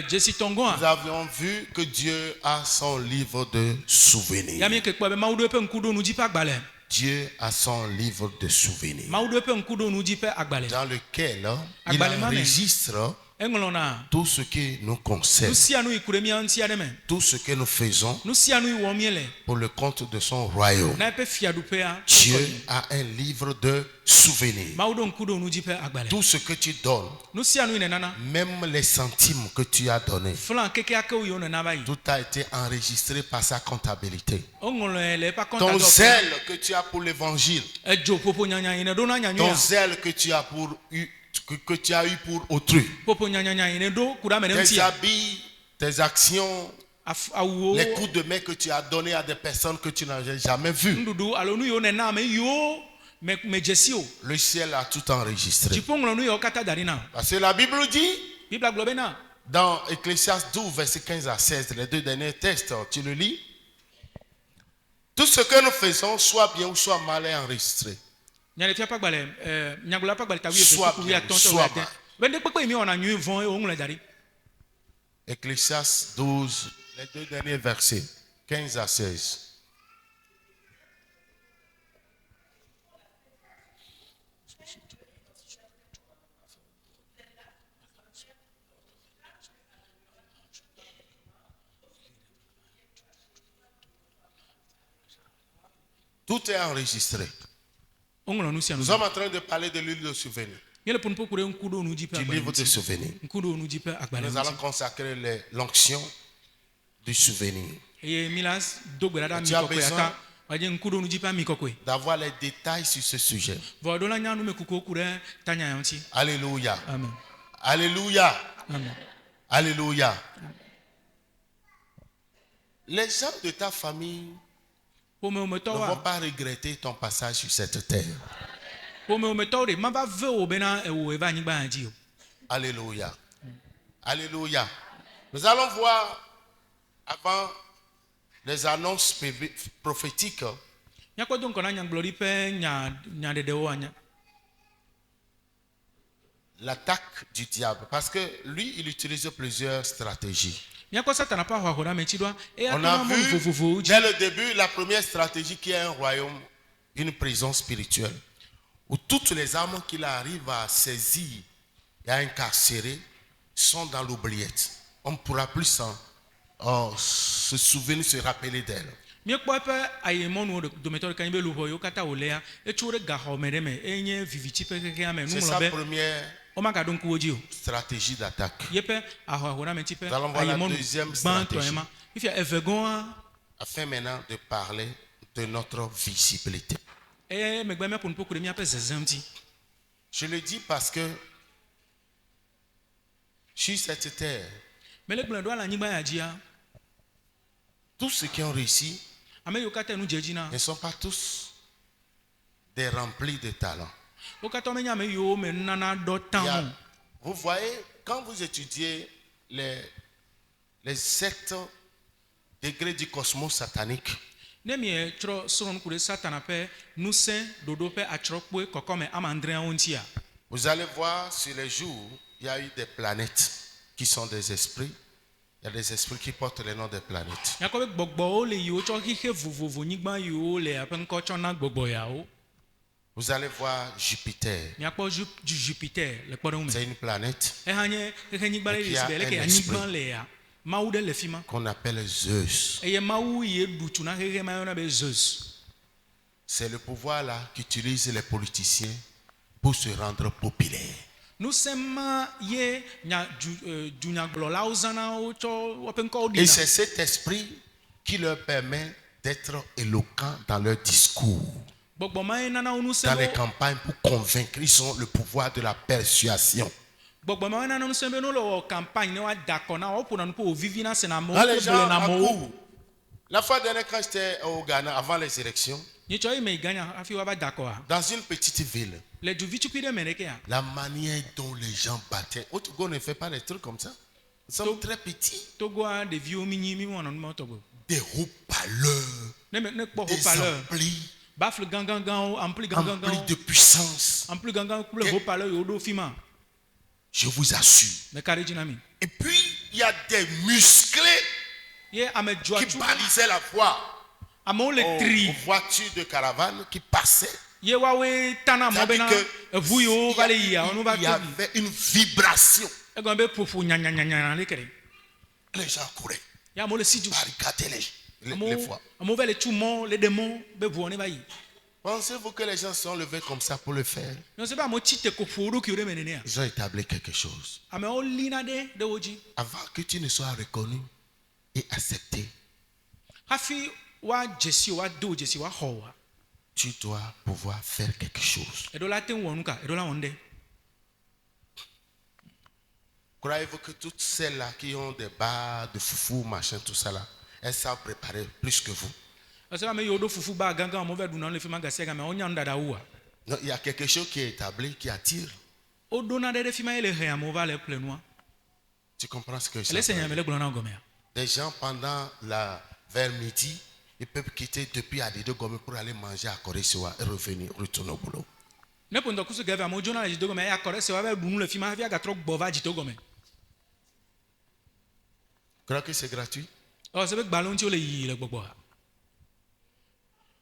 dzesi tɔngɔa nous avions vu que Dieu a son livre de souvenirs. ya mi ke kpɔ be mawu ɖo eƒe ŋkuɖonu dzi ƒe agbalẽ Dieu a son livre de souvenirs mawu ɖo eƒe ŋkuɖonu dzi ƒe agbalẽ dans lequel il Agbalẽ ma me. enregistre eŋlɔna tout ce qui nous nu concerne, sia nu yi ku ɖe mia ŋuti aɖe me tout ce que nous faisons nu sia nu yi wɔm míele pour le compte de son royaume. na eƒe fiaɖuƒea Dieu a un livre de souvenirs. mawu ɖo ŋkuɖonu dzi ƒe agbalẽ Tout ce que tu donnes, nu sia nu yi nenana même les centimes que tu as donnés, flan kekeakewo yiwo nena va yi tout a été enregistré par sa comptabilité. woŋlɔe le eƒe Ton akɔntadɔ zèle que tu as pour l'évangile, edzo ƒoƒo nyanya yi ne ɖo na ton nyanyuia zèle que tu as que tu as eu pour autrui, ƒoƒo nyanyanya yi ne ɖo ku ɖe ame ɖe tes ŋutia habits, tes actions, awuwo les coups de main que tu as donnés à des personnes que tu n'avais jamais vues. nuɖuɖu alo nu yiwo nena ame yiwo medze si o Le ciel a tout enregistré. dziƒo ŋlɔ nu yiwo katã da ɖi na Parce que la Bible dit, bibla gblɔ bena dans Ecclésiaste 12, versets 15 à 16, les deux derniers textes, tu le lis. Tout ce que nous faisons, soit bien ou soit mal, est enregistré. nyalefia ƒe agbalẽ nyagblɔla ƒe agbalẽ ta wuieve Soit kuku bien, wuiatɔ̃ tɔ soit wuiade mal. be ne kpekpe yi mi wɔna nyui vɔ woŋlɔe da ɖi Ecclésiaste 12, les deux derniers versets, 15 à 16. Tout est enregistré. Onglɔ nu sia nu. Nous sommes en train de parler de l'huile de souvenir, Yele pun po kure nkudo nu dzi pe du livre de agbalẽ. souvenirs. Nkudo nu dzi pe agbalẽ. Nous allons consacrer l'onction du souvenir. Eye milas do gbe ɖa mi Tu as kɔkɔe besoin aka wadze nkudo nu dzi pe ami kɔkɔe. D'avoir les détails sur ce sujet. Vɔ ɖo la nya nu me kuku ku ɖe tanya ya ŋuti. Alléluia. Amen. Alléluia. Amen. Alléluia. Les gens de ta famille Ƒomewometɔ ne vont wa pas regretter ton passage sur cette terre. ƒomewometɔwo ɖe mava ve wo bena ewo eva anyigba ya dzi o. Alléluia. Alléluia. Nous allons voir avant les annonces prophétiques Míakpɔ do ŋkɔ na nyagblɔɖi ƒe nyaɖeɖewo anya. l'attaque du diable. Parce que lui, il utilise plusieurs stratégies. Míakpɔ satana ƒe ahɔahɔ ɖe ame tsi ɖoa. Eya On a tɔna mɔ vu vovovowo dzi. dès le début la première stratégie qui est un royaume, une prison spirituelle, où toutes les armes qu'il arrive à saisir et à incarcérer sont dans l'oubliette. On ne pourra plus se souvenir, se rappeler d'elles. Míekpɔ eƒe ayemɔnuwo dometɔ ɖeka nyi be luʋɔ yiwo katã wòléa etso ɖe gaxɔme ɖe me eye nye vivitsi ƒe xexea me C'est nuŋlɔ sa be première womagaɖo ŋku wo dzi o. stratégie d'attaque. Yeƒe ahɔahɔ ɖe ame tsi ƒe Nous allons voir la ayemɔnu deuxième gbãtɔ stratégie. ema. Fifia eve gɔ̃a Afin maintenant de parler de notre visibilité. eye megbe míaƒo nuƒo ku ɖe míaƒe zezẽ ŋuti. Je le dis parce que sur cette terre, Mele gblẽ ɖoa le anyigba ya dzia, tous ceux qui ont réussi ame yiwo katã nu dze edzi na ne sont pas tous des remplis de talent. wo katã menye ame yiwo me nunana ɖɔ Il y a- tã o. vous voyez, quand vous étudiez les 7 degrés du cosmos satanique, Ne mietsrɔ̃ srɔ̃nu ku ɖe satana ƒe ŋusẽ ɖoɖo ƒe atsrɔkpoe kɔkɔme amandreawo ŋutia, vous allez voir sur les jours, il y a eu des planètes qui sont des esprits. Il y a des esprits qui portent les noms des planètes. miakpɔ be gbɔgbɔwo le yiwo tsɔ xixe vovovonyigba yiwo le aƒe ŋkɔ tsɔ na gbɔgbɔ yawo. Vous allez voir Jupiter. Miakpɔ Jupiter le kpɔɖeŋu me. C'est une planète Ehã nye xexenyigba ɖe Et qui yi a si be leke un anyigba esprit. lea, Mawu ɖe le fi ma. qu'on appelle Zeus. Eye Mawu yi ɖu tsu na xexe ma yɔna be Zeus. C'est le pouvoir là qu'utilisent les politiciens pour se rendre populaires. Ŋusẽ ma ye dunyagblɔlawo zãna wotsɔ woƒe ŋkɔwo Et ɖina. c'est cet esprit qui leur permet d'être éloquents dans leur discours, Gbɔgbɔ ma ye nana wo ŋusẽ dans les wo. campagnes pour convaincre. Ils ont le pouvoir de la persuasion. Gbɔgbɔ ma ye nana ŋusẽ be ne wole wɔ campagne ne woada akɔ na wo, woƒona nu ƒo wòvivi na sena amewo Quand les kple gens ble na amewo. accourent, la fois dernière quand j'étais au Ghana, avant les élections, Nyetsɔ yi me yi ganya hafi woava da akɔa. dans une petite ville, Le du vitukui ɖe me ɖekea. la manière dont les gens battaient. Au Togo, on ne fait pas des trucs comme ça. Nous sommes très petits. Togoa ɖeviwo mi nyi mi wɔna nu ma tɔgbe. Des haut-parleurs, Ne kpɔ des haut-parleur, amplis, bafle gãgãgãwo, ampli amplis gãgãgãwo, de puissance. ampli gãgã kple Que- haut-parleur yiwo ɖo fi ma. Je vous assure. Meka ɖe dzi na mi. Et puis, il y a des musclés Ye ame qui dzɔatsu balisaient la voie amewo le aux tri. voitures de caravane qui passaient. Ye woawoe tana mɔ C'est-à-dire bena que eʋu yiwo va le yia wo va il y to. avait une vibration. Egɔme be ƒoƒo nyanyanyanya leke ɖe. Les gens couraient, Ye amewo le si du. barricadaient les Amewo voies. amewo va le tu mɔ le ɖe mɔ be ʋua ne va yi. Pensez-vous que les gens se sont levés comme ça pour le faire? Nyɔnse be amewo tsi te ko ƒo wo ɖokuiwo ɖe me nenea. Ils ont établi quelque chose. Amewo lina ɖe wo dzi. Avant que tu ne sois reconnu et accepté, Hafi woadze si o, woado dzesi woaxɔ oa, tu dois pouvoir faire quelque chose. eɖo la te ŋu wɔ nu ka, eɖo la wɔ nu ɖe. Croyez-vous que toutes celles-là qui ont des bars de foufou, machin, tout ça là, elles savent préparer plus que vous? Ese ame yiwo ɖo fufu ba gãgã amewo va ɖuna le fi ma gasia game wonya nu ɖaɖa wua. Non, il y a quelque chose qui est établi, qui attire. Woɖona ɖe ɖe fi ma ye le he amewo va le ƒle nua. Tu comprends ce que je Ele se dis? nya me le gblɔ na wo gɔmea. Les gens, vers midi, ils peuvent quitter depuis Adido Gomé pour aller manger à Corée-Soa et revenir, retourner au boulot. Ne ƒo ŋdɔkusu gɛvɛ amewo dzona le dzido gɔme eya kɔ ɖe se woava ɖu nu le fi ma hafi agatrɔ gbɔ va dzito gɔme. Crois que c'est gratuit? Ɔ se be gbalẽ ŋuti wole yiyi le gbɔgbɔa.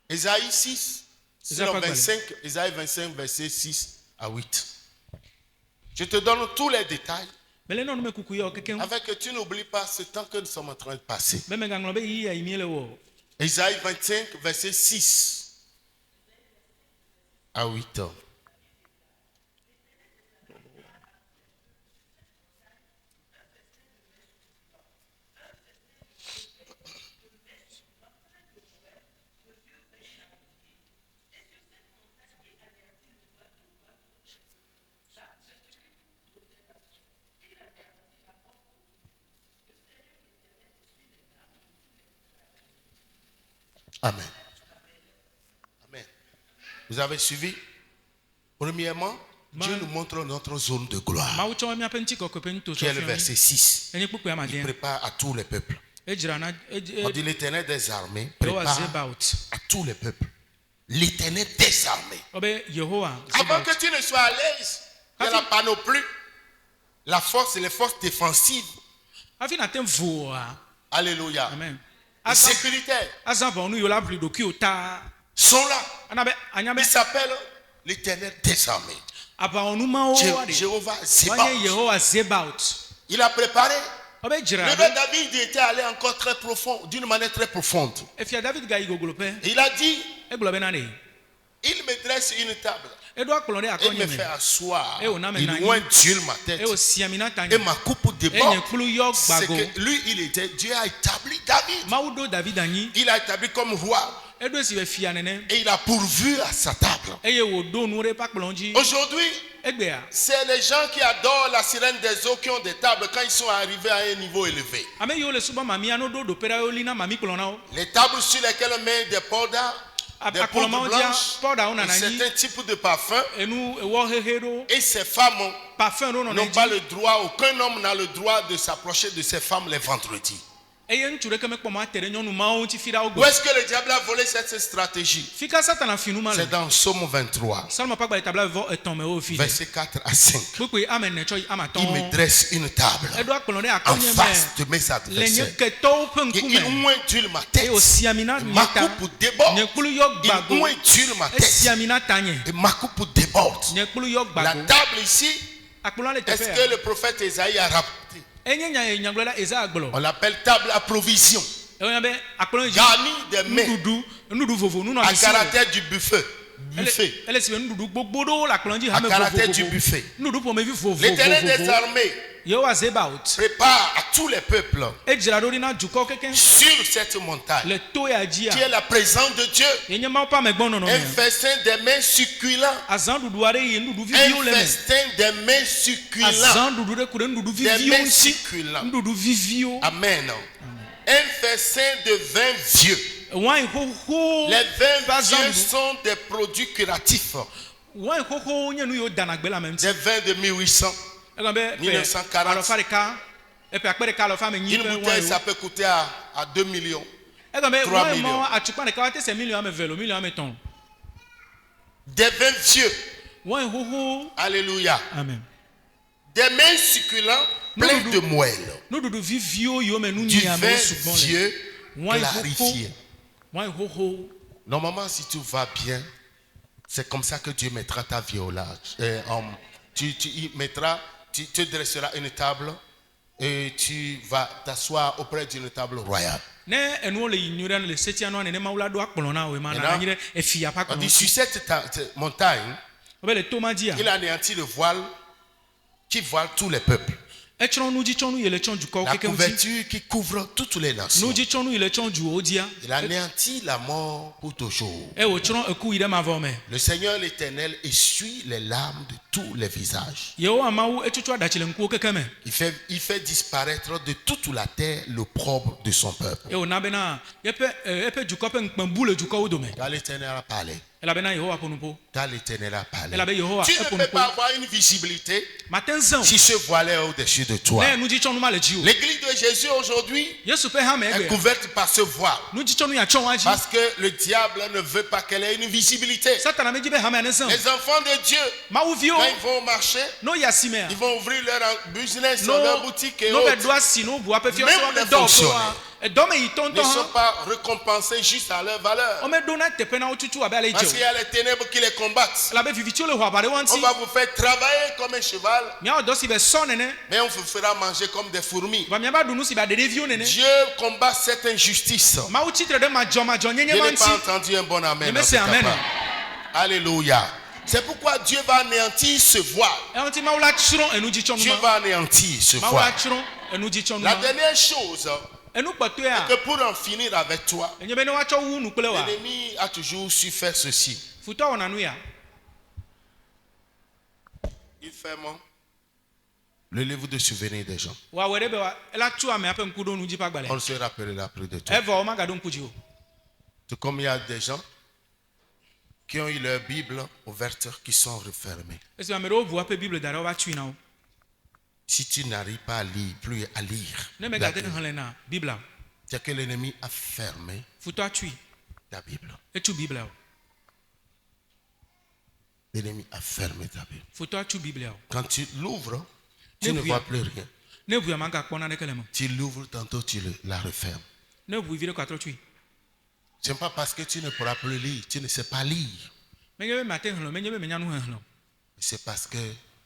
Ésaïe 6, Isaïe non, pas 25, Ésaïe 25, versets 6 à 8. Je te donne tous les détails Mele nɔ nu me kuku ye o kekeŋ. afin que tu n'oublies pas ce temps que nous sommes en train de passer. Be me gaŋlɔ be yi ya yi mi le wɔ. Ésaïe 25, verset 6. à 8 ans. Amen. Amen. Vous avez suivi? Premièrement, Dieu nous montre notre zone de gloire, qui est le verset 6. Il prépare à tous les peuples. On dit l'Éternel des armées prépare à tous les peuples. L'Éternel des armées. Avant que tu ne sois à l'aise, il y a la panoplie, la force et les forces défensives. Alléluia. Amen. Les sécuritaires sont là. Ils s'appellent l'Éternel des armées. Jéhovah Zebaoth. Il a préparé. Le roi David était allé encore très profond, d'une manière très profonde. Il a dit, il me dresse une table. Il me fait asseoir. Il oint Dieu ma tête. Et ma coupe déborde. C'est que lui, Dieu a établi David. Il a établi comme roi. Et il a pourvu à sa table. Aujourd'hui, c'est les gens qui adorent la sirène des eaux qui ont des tables quand ils sont arrivés à un niveau élevé. Les tables sur lesquelles on met des poudres, des poudres blanches, un certain type de parfum. Et ces femmes n'ont pas le droit, aucun homme n'a le droit de s'approcher de ces femmes les vendredis. Où est-ce que le diable a volé cette stratégie? C'est dans Psaume 23, versets 4 à 5. Il me dresse une table en face de mes adversaires. Et il oint d'huile ma tête. Ma coupe déborde. Il oint d'huile ma tête. Et ma coupe déborde. La table ici, est-ce que le prophète Esaïe a rapporté? On l'appelle table à provision, garnie des mets, à caractère du buffet. À caractère du buffet. L'Éternel des armées prépare à tous les peuples sur cette montagne qui est la présence de Dieu un festin des mains succulents, un festin des mains succulents. Amen. Un festin de vin vieux. Les vins vieux sont des produits curatifs. Des vins de 1800, 1940. Une bouteille, ça peut coûter à 2 millions, 3 millions. Des vins vieux. Alléluia. Amen. Des mains succulents pleins de moelle. Du vin vieux clarifié. Normalement, si tout va bien, c'est comme ça que Dieu mettra ta vie au large. Tu te dresseras une table et tu vas t'asseoir auprès d'une table royale. On dit sur cette montagne, il a anéanti le voile qui voile tous les peuples. La couverture qui couvre toutes les nations. Il a anéanti la mort pour toujours. Le Seigneur l'Éternel essuie les larmes de tous les visages. Il fait disparaître de toute la terre l'opprobre de son peuple. Car l'Éternel a parlé. Car l'Éternel a parlé. Tu ne peux pas avoir une visibilité si ce voile est au-dessus de toi. L'église de Jésus aujourd'hui est couverte par ce voile. Parce que le diable ne veut pas qu'elle ait une visibilité. Les enfants de Dieu, quand ils vont au marché, ils vont ouvrir leur business, leur boutique et autres. Même les fonctionnaires ne sont pas récompensés juste à leur valeur. Parce qu'il y a les ténèbres qui les combattent. On va vous faire travailler comme un cheval, mais on vous fera manger comme des fourmis. Dieu combat cette injustice. Je n'ai pas entendu un bon amen. Alléluia. C'est pourquoi Dieu va anéantir ce voile. ɛnti mawu la tsrɔ̃ enu dzi tsɔ nu Dieu ma va anéantir ce mawu la voile. tsrɔ̃ enu dzi tsɔ nu La ma dernière chose, enu kpɔtɔe que pour en finir avec toi, enye be ne woatsɔ wu nu kple wa l'ennemi a toujours su faire ceci. futɔ wɔna nu ya Il ferme le livre de souvenirs des gens. wawɔ ɖe be ela tso amea ƒe ŋku ɖo nu dzi ƒe On agbalẽ ne se rappellera plus de toi. evɔ womegaɖo ŋku dzi o Tout comme il y a des gens qui ont eu leur Bible ouverte qui sont refermées. esi ame ɖewo ʋu woƒe bible da ɖe wova tsui na wo Si tu n'arrives pas à lire, plus à lire, ne megate ne xlẽ na bibla o c'est que l'ennemi a fermé futɔ atsui ta Bible. etsu biblia o L'ennemi a fermé ta Bible. futɔ atsu biblia o Quand tu l'ouvres, tu Ne ne ʋuia. vois plus rien. ne ʋuya magakpɔ naneke le me Tu l'ouvres, tantôt tu la refermes. ne ʋui vi ɖe ko atrɔ tsui Ce n'est pas parce que tu ne pourras plus lire, tu ne sais pas lire. menye be mate xlẽ o, menye be menya nu xexlẽ o C'est parce que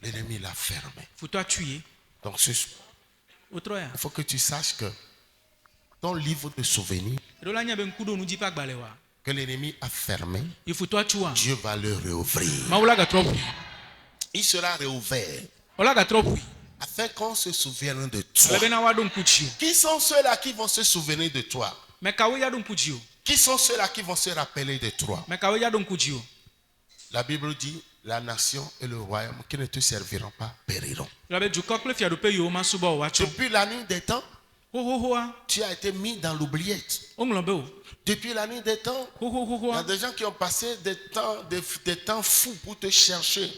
l'ennemi l'a fermé. futɔ atsui Donc wotrɔ ya il faut que tu saches que ton livre de souvenirs ɖo la nye be ŋku ɖo nu dzi ƒe agbalẽ wa que l'ennemi a fermé, yi futɔ atsua Dieu va le réouvrir. mawu la gatrɔ ʋui Il sera réouvert wola gatrɔ ʋui afin qu'on se souvienne de ale toi. bena woaɖo ŋku dzi o Qui sont ceux-là qui vont se souvenir de toi? me kawoe ya ɖo ŋku dzi o Qui sont ceux-là qui vont se rappeler de toi? me kawoe ya ɖo ŋku dzi o La Bible dit, la nation et le royaume qui ne te serviront pas périront. la be dukɔ kple fiaɖuƒe yiwo masubɔ o woatsɔ Depuis la nuit des temps, xoxoxoa tu as été mis dans l'oubliette. woŋlɔ be o Depuis la nuit des temps, il y a xoxoxoa des gens qui ont passé des temps fous pour te chercher.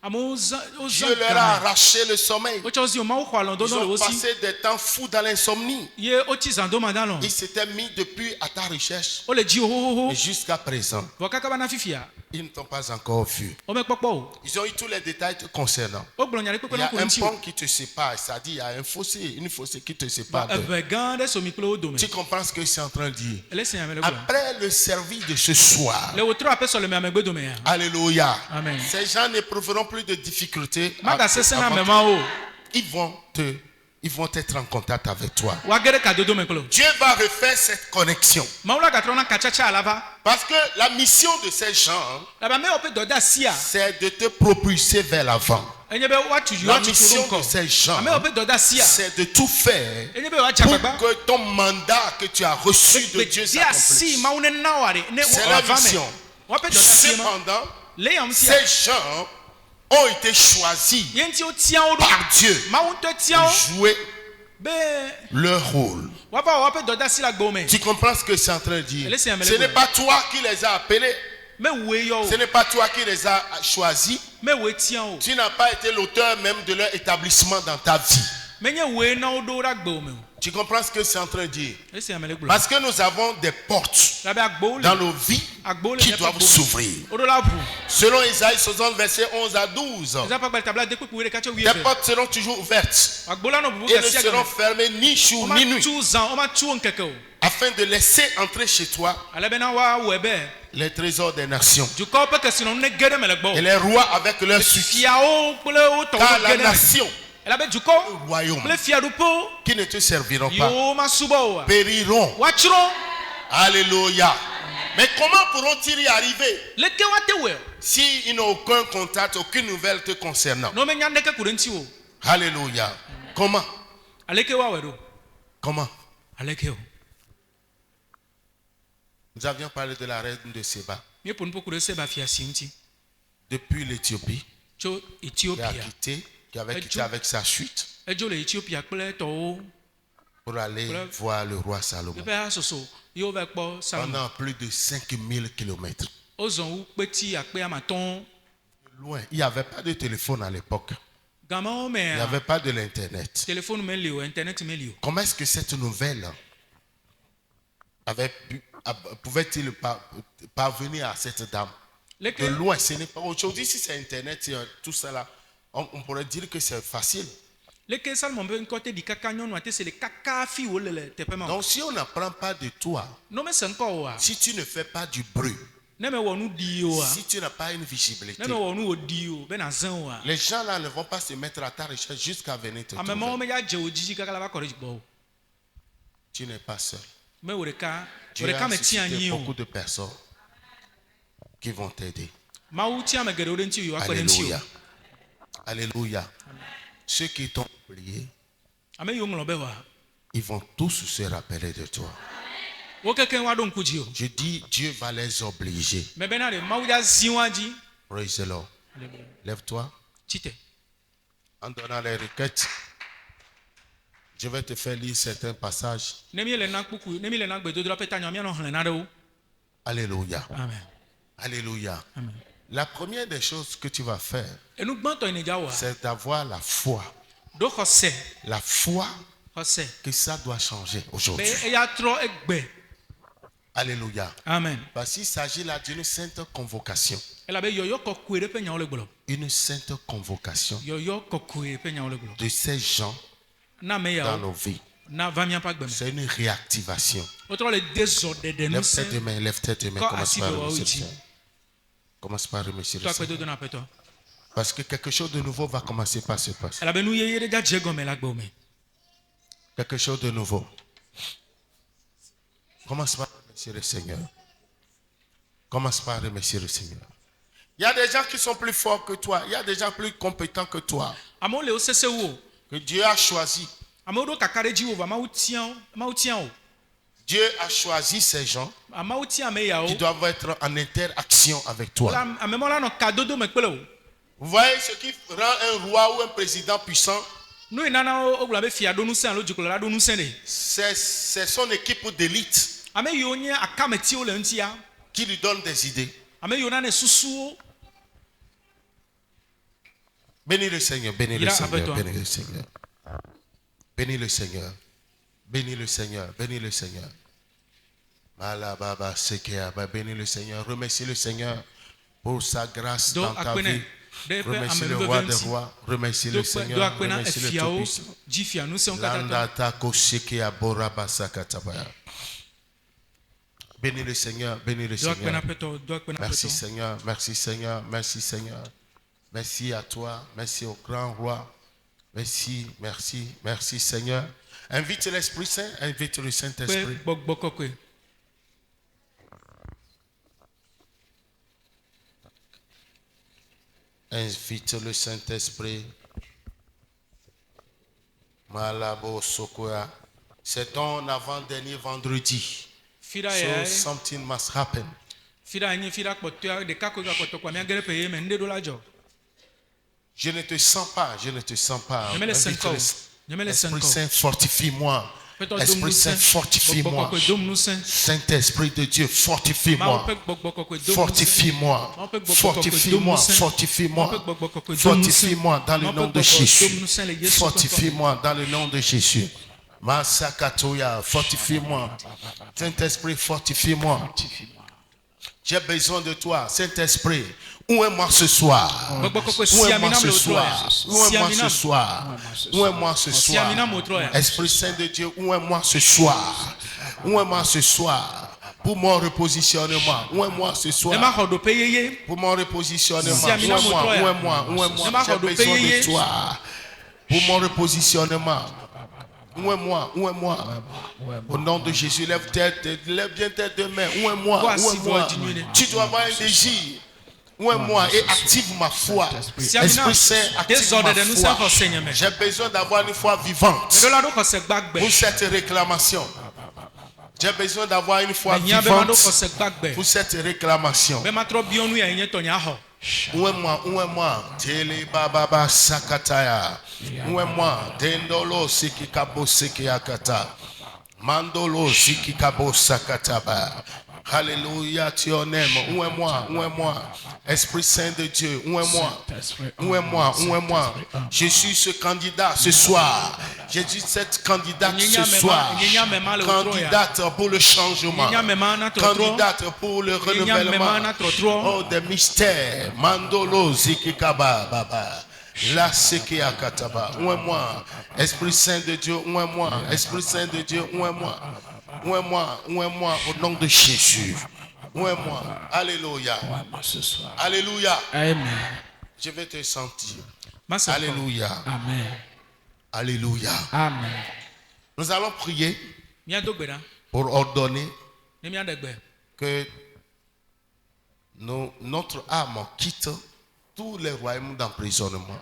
amewo Dieu zã leur a gã arraché le sommeil. wotsɔ zi o mawu xɔ alɔdɔ Ils nɔ le ont wo si passé des temps fous dans l'insomnie. ye wotsi zãdoma da lɔ Ils s'étaient mis depuis à ta recherche. wole dzi o xoxoxo Et jusqu'à présent, vɔ kaka va na fifia ils ne t'ont pas encore vu. womekpɔkpɔ o Ils ont eu tous les détails te concernant. wogblɔ nya ɖe Il kpekpe y a na ko un ŋuti o pont qui te sépare, c'est-à-dire il y a un fossé, une fossé qui te sépare. eve gã ɖe somi kple wo dome Tu comprends ce que je suis en train de dire? ele se ame le gblɔ Après le service de ce soir, le wotrɔ aƒe sɔleme amegbe dome ya alléluia, Amen. ces gens n'éprouveront plus de difficultés. magasesẽ na avant- ame ma o Ils vont être en contact avec toi. woage ɖe kadodo me kple o Dieu va refaire cette connexion. mawu la gatrɔ na katsatsa ala va Parce que la mission de ces gens, laba me woƒe dɔ de asia c'est de te propulser vers l'avant. enye be woatu yi La woatu mission ɖo de ces gens, ame woƒe dɔ de asia c'est de tout faire enye be woatsi pour agbagba que ton mandat que tu as reçu de Dieu de asi s'accomplisse. mawu ne na wa ɖe ne C'est la wòava me mission. woƒe dɔ de asia ma Cependant, le yam sia ces gens ont été choisis ye ŋuti wotia wo ɖo par Dieu mawu ŋutɔ tia pour wo jouer be leur rôle. woava wɔ woƒe dɔ de asi le agbewo me Tu comprends ce que c'est en train de dire? Laissez un Ce mélange. n'est pas toi qui les as appelés. me woe yɔ Ce o n'est pas toi qui les as choisis. me woe tia o Tu n'as pas été l'auteur même de leur établissement dans ta vie. menye woe na wo ɖo ɖe agbewo me o Tu comprends ce que c'est en train de dire? esi ame le gblɔ Parce que nous avons des portes labe agbewo dans le nos vies agbewo le qui miaƒe doivent agbewo s'ouvrir. wo ɖo la ʋu Selon Isaïe 60, verset 11 à 12, eza ƒe agbalẽ tabla de kpekpe ɖeka tse tes wuieve portes seront toujours ouvertes agbewo la nɔ bubu et ne gasia seront game fermées ni jour ni nuit, womatu zã womatu wo ŋkeke o afin de laisser entrer chez toi ale bena woawɔe be les trésors des nations dukɔwo ƒe kesinɔnu ne ge ɖe me le gbɔ et les rois avec leur suite. fiawo kple wo Car tɔwo la ge ɖe me nation, elabe le dukɔ royaume kple fiaɖuƒewo qui ne te serviront pas yiwo masubɔ o périront. woatsrɔ̃ Alléluia. Mais comment pourront-ils y arriver leke woate wɔe s'ils n'ont aucun contact, aucune nouvelle te concernant? ne womenya ŋɖeke ku ɖe ŋuti o Alléluia. Comment? aleke woawɔe ɖo Comment? aleke o Nous avions parlé de la reine de Séba míeƒo nu ƒo ku ɖe seba fia si ŋuti depuis l'Éthiopie, tso qui a etiopia quitté, qui avait Et quitté Dieu- avec sa suite edzo le etiopia kple tɔwo pour aller Voilà. voir le roi Salomon. yeƒe hasoso ye wova kpɔ salomon Pendant plus de 5000 kilomètres. wozɔ wu kpeti akpe amatɔ̃ Loin. Il n'y avait pas de téléphone à l'époque. gamawo Il n'y mea avait pas de l'Internet. téléphone meli o internet meli o Comment est-ce que cette nouvelle pouvait-il parvenir à cette dame? leke De loin, ce n'est pas. Aujourd'hui, si c'est Internet, tout ça là, on pourrait dire que c'est facile. leke salomon ƒe ŋkɔ te ɖi kaka nyɔnua te se le kaka fi wole le teƒe ma o Donc, si on n'apprend pas de toi, ne mese ŋkɔ oa si tu ne fais pas du bruit, ne mewɔ nu ɖi oa si tu n'as pas une visibilité, ne mewɔ nu wòɖi o bena zẽ oa les gens là ne vont pas se mettre à ta recherche jusqu'à venir te ame mawo trouver. medza dze wo dzidzi kaka la va kɔ ɖe dzigbɔ o Tu n'es pas seul. me wo Dieu ɖeka a me tia suscité anyi o beaucoup de personnes qui vont t'aider. mawu tia me geɖewo ɖe ŋuti yewo akpe ɖe ŋuti Alléluia. o. Alléluia. Ceux qui t'ont oublié, Ame yiwo ŋlɔ be wa, ils vont tous se rappeler de toi. wo kekeŋ woaɖo ŋku dzi o. Je dis, Dieu va les obliger. Mebena ɖe mawu dza zi woa dzi. Praise the Lord. Lève-toi. Tsite. En donnant les requêtes, je vais te faire lire certains passages. Ne mi le na kpuku, ne mi le na gbedodoɖa ƒe tanya mianɔ xlẽ na ɖe wo. Alléluia. Amen. Alléluia. Amen. La première des choses que tu vas faire, Enu gbãtɔ yi ne dza wɔa, c'est d'avoir la foi. ɖo xɔse, La foi xɔse. que ça doit changer Be aujourd'hui. eya trɔ egbe. Alléluia. Amen. Parce qu'il s'agit là d'une sainte convocation. Elabe yɔyɔ kɔkɔe ɖe ƒe nyawo le gblɔ. Une sainte convocation Yɔyɔ kɔkɔe ƒe nyawo le gblɔ. de ces gens Na ame dans yawo nos vies. na va miaƒe agbe me. C'est une réactivation. Wotrɔ le de zɔ ɖeɖe Lève tes deux ŋusẽ. mains, lève tes deux mains. Quand Commence assis par devant remercier le Dieu. Seigneur. Commence par remercier To le Seigneur. akpedodo na aƒetɔ. Parce que quelque chose de nouveau va commencer par se passer. Elabe nu yeye ɖe dza dze gɔme le agbewo me. Quelque chose de nouveau. Commence par remercier le Seigneur. Commence par remercier le Seigneur. Il y a des gens qui sont plus forts que toi. Il y a des gens plus compétents que toi. Amewo le wo sese wu o. Que Dieu a choisi. Amewo ɖo kaka ɖe dzi wo va mawu tia wo. Dieu a choisi ces gens Amawu tia ame qui yawo. doivent être en interaction avec toi. Wala ame ma la nɔ kadodo me kple wo. Vous voyez ce qui rend un roi ou un président puissant, Nu yi nana wo gblɔ be fia ɖo ŋusẽ alo dzikplɔla ɖo ŋusẽ ɖe. c'est son équipe d'élite Ame yiwo nye akametiwo le ŋutia. qui lui donne des idées. Ame yiwo nane susuwo. Bénis le Seigneur, bénis le Ira Seigneur, avec toi. bénis le Seigneur. Bénis le Seigneur. Bénis le Seigneur, bénis le Seigneur. Malababa Sekea, bénis le Seigneur. Remercie le Seigneur pour sa grâce Do dans ta akpene vie. ɖe eƒe Remercie le amenuveve roi des ŋuti. rois. Remercie Do le do Seigneur. akpena Remercie le efiawo Tout-Puissant. dzi fia ŋusẽwo katã. Landa tako Sekea Borabasa Katabaya. Bénis le Seigneur, bénis le Do akpena Seigneur. aƒetɔ, do akpena Merci aƒetɔ. Seigneur, merci Seigneur, merci Seigneur. Merci à toi, merci au grand roi. Merci, merci, merci Seigneur. Invite l'Esprit Saint, invite le Ƒe Saint-Esprit. gbɔgbɔ kɔkɔe. Invite le Saint-Esprit. Malabo Sokoya. C'est ton avant-dernier vendredi. Fi ɖa So ya something must happen. fi ɖa nye fi ɖa kpɔtɔa ɖeka koe gakpɔtɔ kɔa miage ɖe ƒe ye me ŋɖe ɖo la dzɔ. Je ne te sens pas, je ne te sens pas. Nyemele Invite senko. le Nyemele Esprit senko. Saint, fortifie-moi. Aƒetɔ dom Esprit Saint, ŋusẽ. fortifie-moi. Gbɔgbɔ kɔkɔe dom ŋusẽ. Saint-Esprit de Dieu, Mawu fortifie-moi. ƒe gbɔgbɔ kɔkɔe dom ŋusẽ. Fortifie-moi. Mawu ƒe gbɔgbɔ kɔkɔe dom Fortifie-moi. ŋusẽ. Fortifie-moi. Mawu ƒe gbɔgbɔ kɔkɔe dom ŋusẽ. Fortifie-moi dans le Mawu ƒe nom de gbɔgbɔ Jésus. dom ŋusẽ le Yesu ƒe ŋkɔ me. Fortifie-moi dans le nom de Jésus. Masakatoya, fortifie-moi. Saint-Esprit, fortifie-moi. J'ai besoin de toi, Saint-Esprit. Où est moi ce soir? Gbɔgbɔ kɔkɔe Où est siami moi nam ce le wotro ya. soir? Où est moi Siami ce nam. soir? Où est moi ce Siami nam soir? wotro ya. Esprit Saint de Dieu, où est moi ce soir? Où est moi ce soir? Pour mon repositionnement. Où est moi ce Ne soir? ma xɔ ɖoƒe yeye. Pour mon repositionnement. Où Siami est nam moi? wotro ya. Où est moi? Où est moi? Ne ma J'ai xɔ ɖoƒe besoin de yeye. toi. Pour mon repositionnement. Où est moi? Où est moi? Au nom de Jésus, lève bien tes deux mains. Où est moi? Vois Où si est moi? vois diminuer. Tu dois avoir un désir. Où est moi? Et active ma foi. Siami nam Esprit Saint, active desɔ ma ɖeɖe ŋusẽ foi. xɔse nye me. J'ai besoin d'avoir une foi vivante Eɖo la ɖo xɔse gbagbe. pour cette réclamation. J'ai besoin d'avoir une foi Hiã be ma ɖo vivante xɔse gbagbe. pour cette réclamation. Be ma trɔ biɔ nu ya nye tɔnye axɔ. Où est moi? Où est moi? Tele bababa sakataya. Où est moi? Dendolo sikikabo sikiakata. Mandolo sikikabo sakataba. Alléluia, tu en aimes. Où est moi? Où est moi? Esprit Saint de Dieu, où est moi? Où est moi? Où est moi? Je suis ce candidat ce soir. Je suis cette candidate ce soir. Candidate pour le changement. Candidate pour le renouvellement. Oh, des mystères. Mandolo zikikaba baba. La sekia kataba. Où est moi? Esprit Saint de Dieu, où est moi? Esprit Saint de Dieu, où est moi? Où est moi? Où est moi? Au nom de Jésus. Où est moi? Alléluia. Alléluia. Amen. Je vais te sentir. Masa. Alléluia. Amen. Alléluia. Amen. Nous allons prier Mia do gbe ɖa. pour ordonner Ne mia ɖe gbe. que notre âme quitte tous les royaumes d'emprisonnement.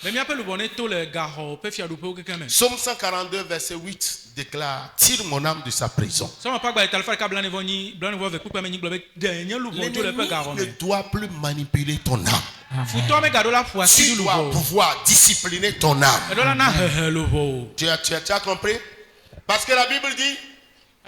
Mais miaƒe luʋɔ ne to le gaxɔ ƒe fiaɖuƒewo keke me. Psaume 142 verset 8 déclare: tire mon âme de sa prison. Sɔmɔ ƒe agba ɖeka ɖeka blaenevɔ ve kpekpe me nyi gblɔ be de nye luʋɔ tso le ƒe gaxɔ Ne me. doit plus manipuler ton âme. Futɔ megaɖo la ƒo asi Tu ɖi dois luʋɔ. pouvoir discipliner ton âme. Eɖo la na hehe luʋɔ. Tu as compris? Parce que la Bible dit: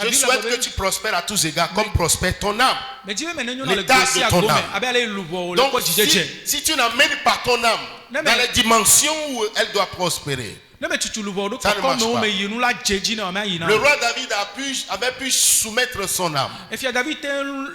je souhaite que tu prospères à tous égards comme prospère ton âme. Mais Dieu me nenyo na le L'état gosi de ton agome âme. abe ale luʋɔ le Donc, kpɔ dzidzedze. si tu n'amènes pas ton âme Non, dans mais- les dimensions où elle doit prospérer, Ne me tutu luʋɔ ɖo Ça ne kɔkɔ marche me wo pas. me yi nu la dze dzi ne wòme ayi na. le roi David avait pu soumettre son âme Efia David te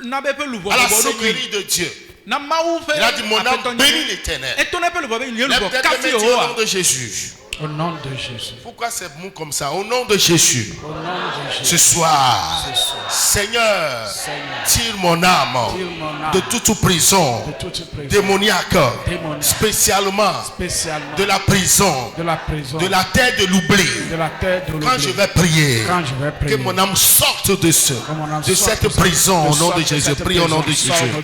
na be ƒe luʋɔ à la bɔbɔ ɖokui. seigneurie de Dieu. Na Mawu ƒe Il a dit: mon âme aƒetɔ bénit nye. l'Éternel. Eto ne ƒe luʋɔ be nye luʋɔ Lève-toi kafi et dis au nom Yehowa. de Jésus. Au nom de Jésus. Pourquoi c'est mou comme ça? Au nom de Jésus. Au nom de Jésus. Ce soir, Ce soir. Seigneur, Seigneur, tire mon âme tire mon âme de toute prison de toute prison, démoniaque, Démoniaque. spécialement spécialement de la prison, de la prison, de la terre de l'oubli. de la terre de Quand l'oubli. je vais prier, Quand je vais prier, que mon âme sorte de mon âme de sorte cette de prison au nom de sorte Jésus. cette Prie au nom de prison. Jésus.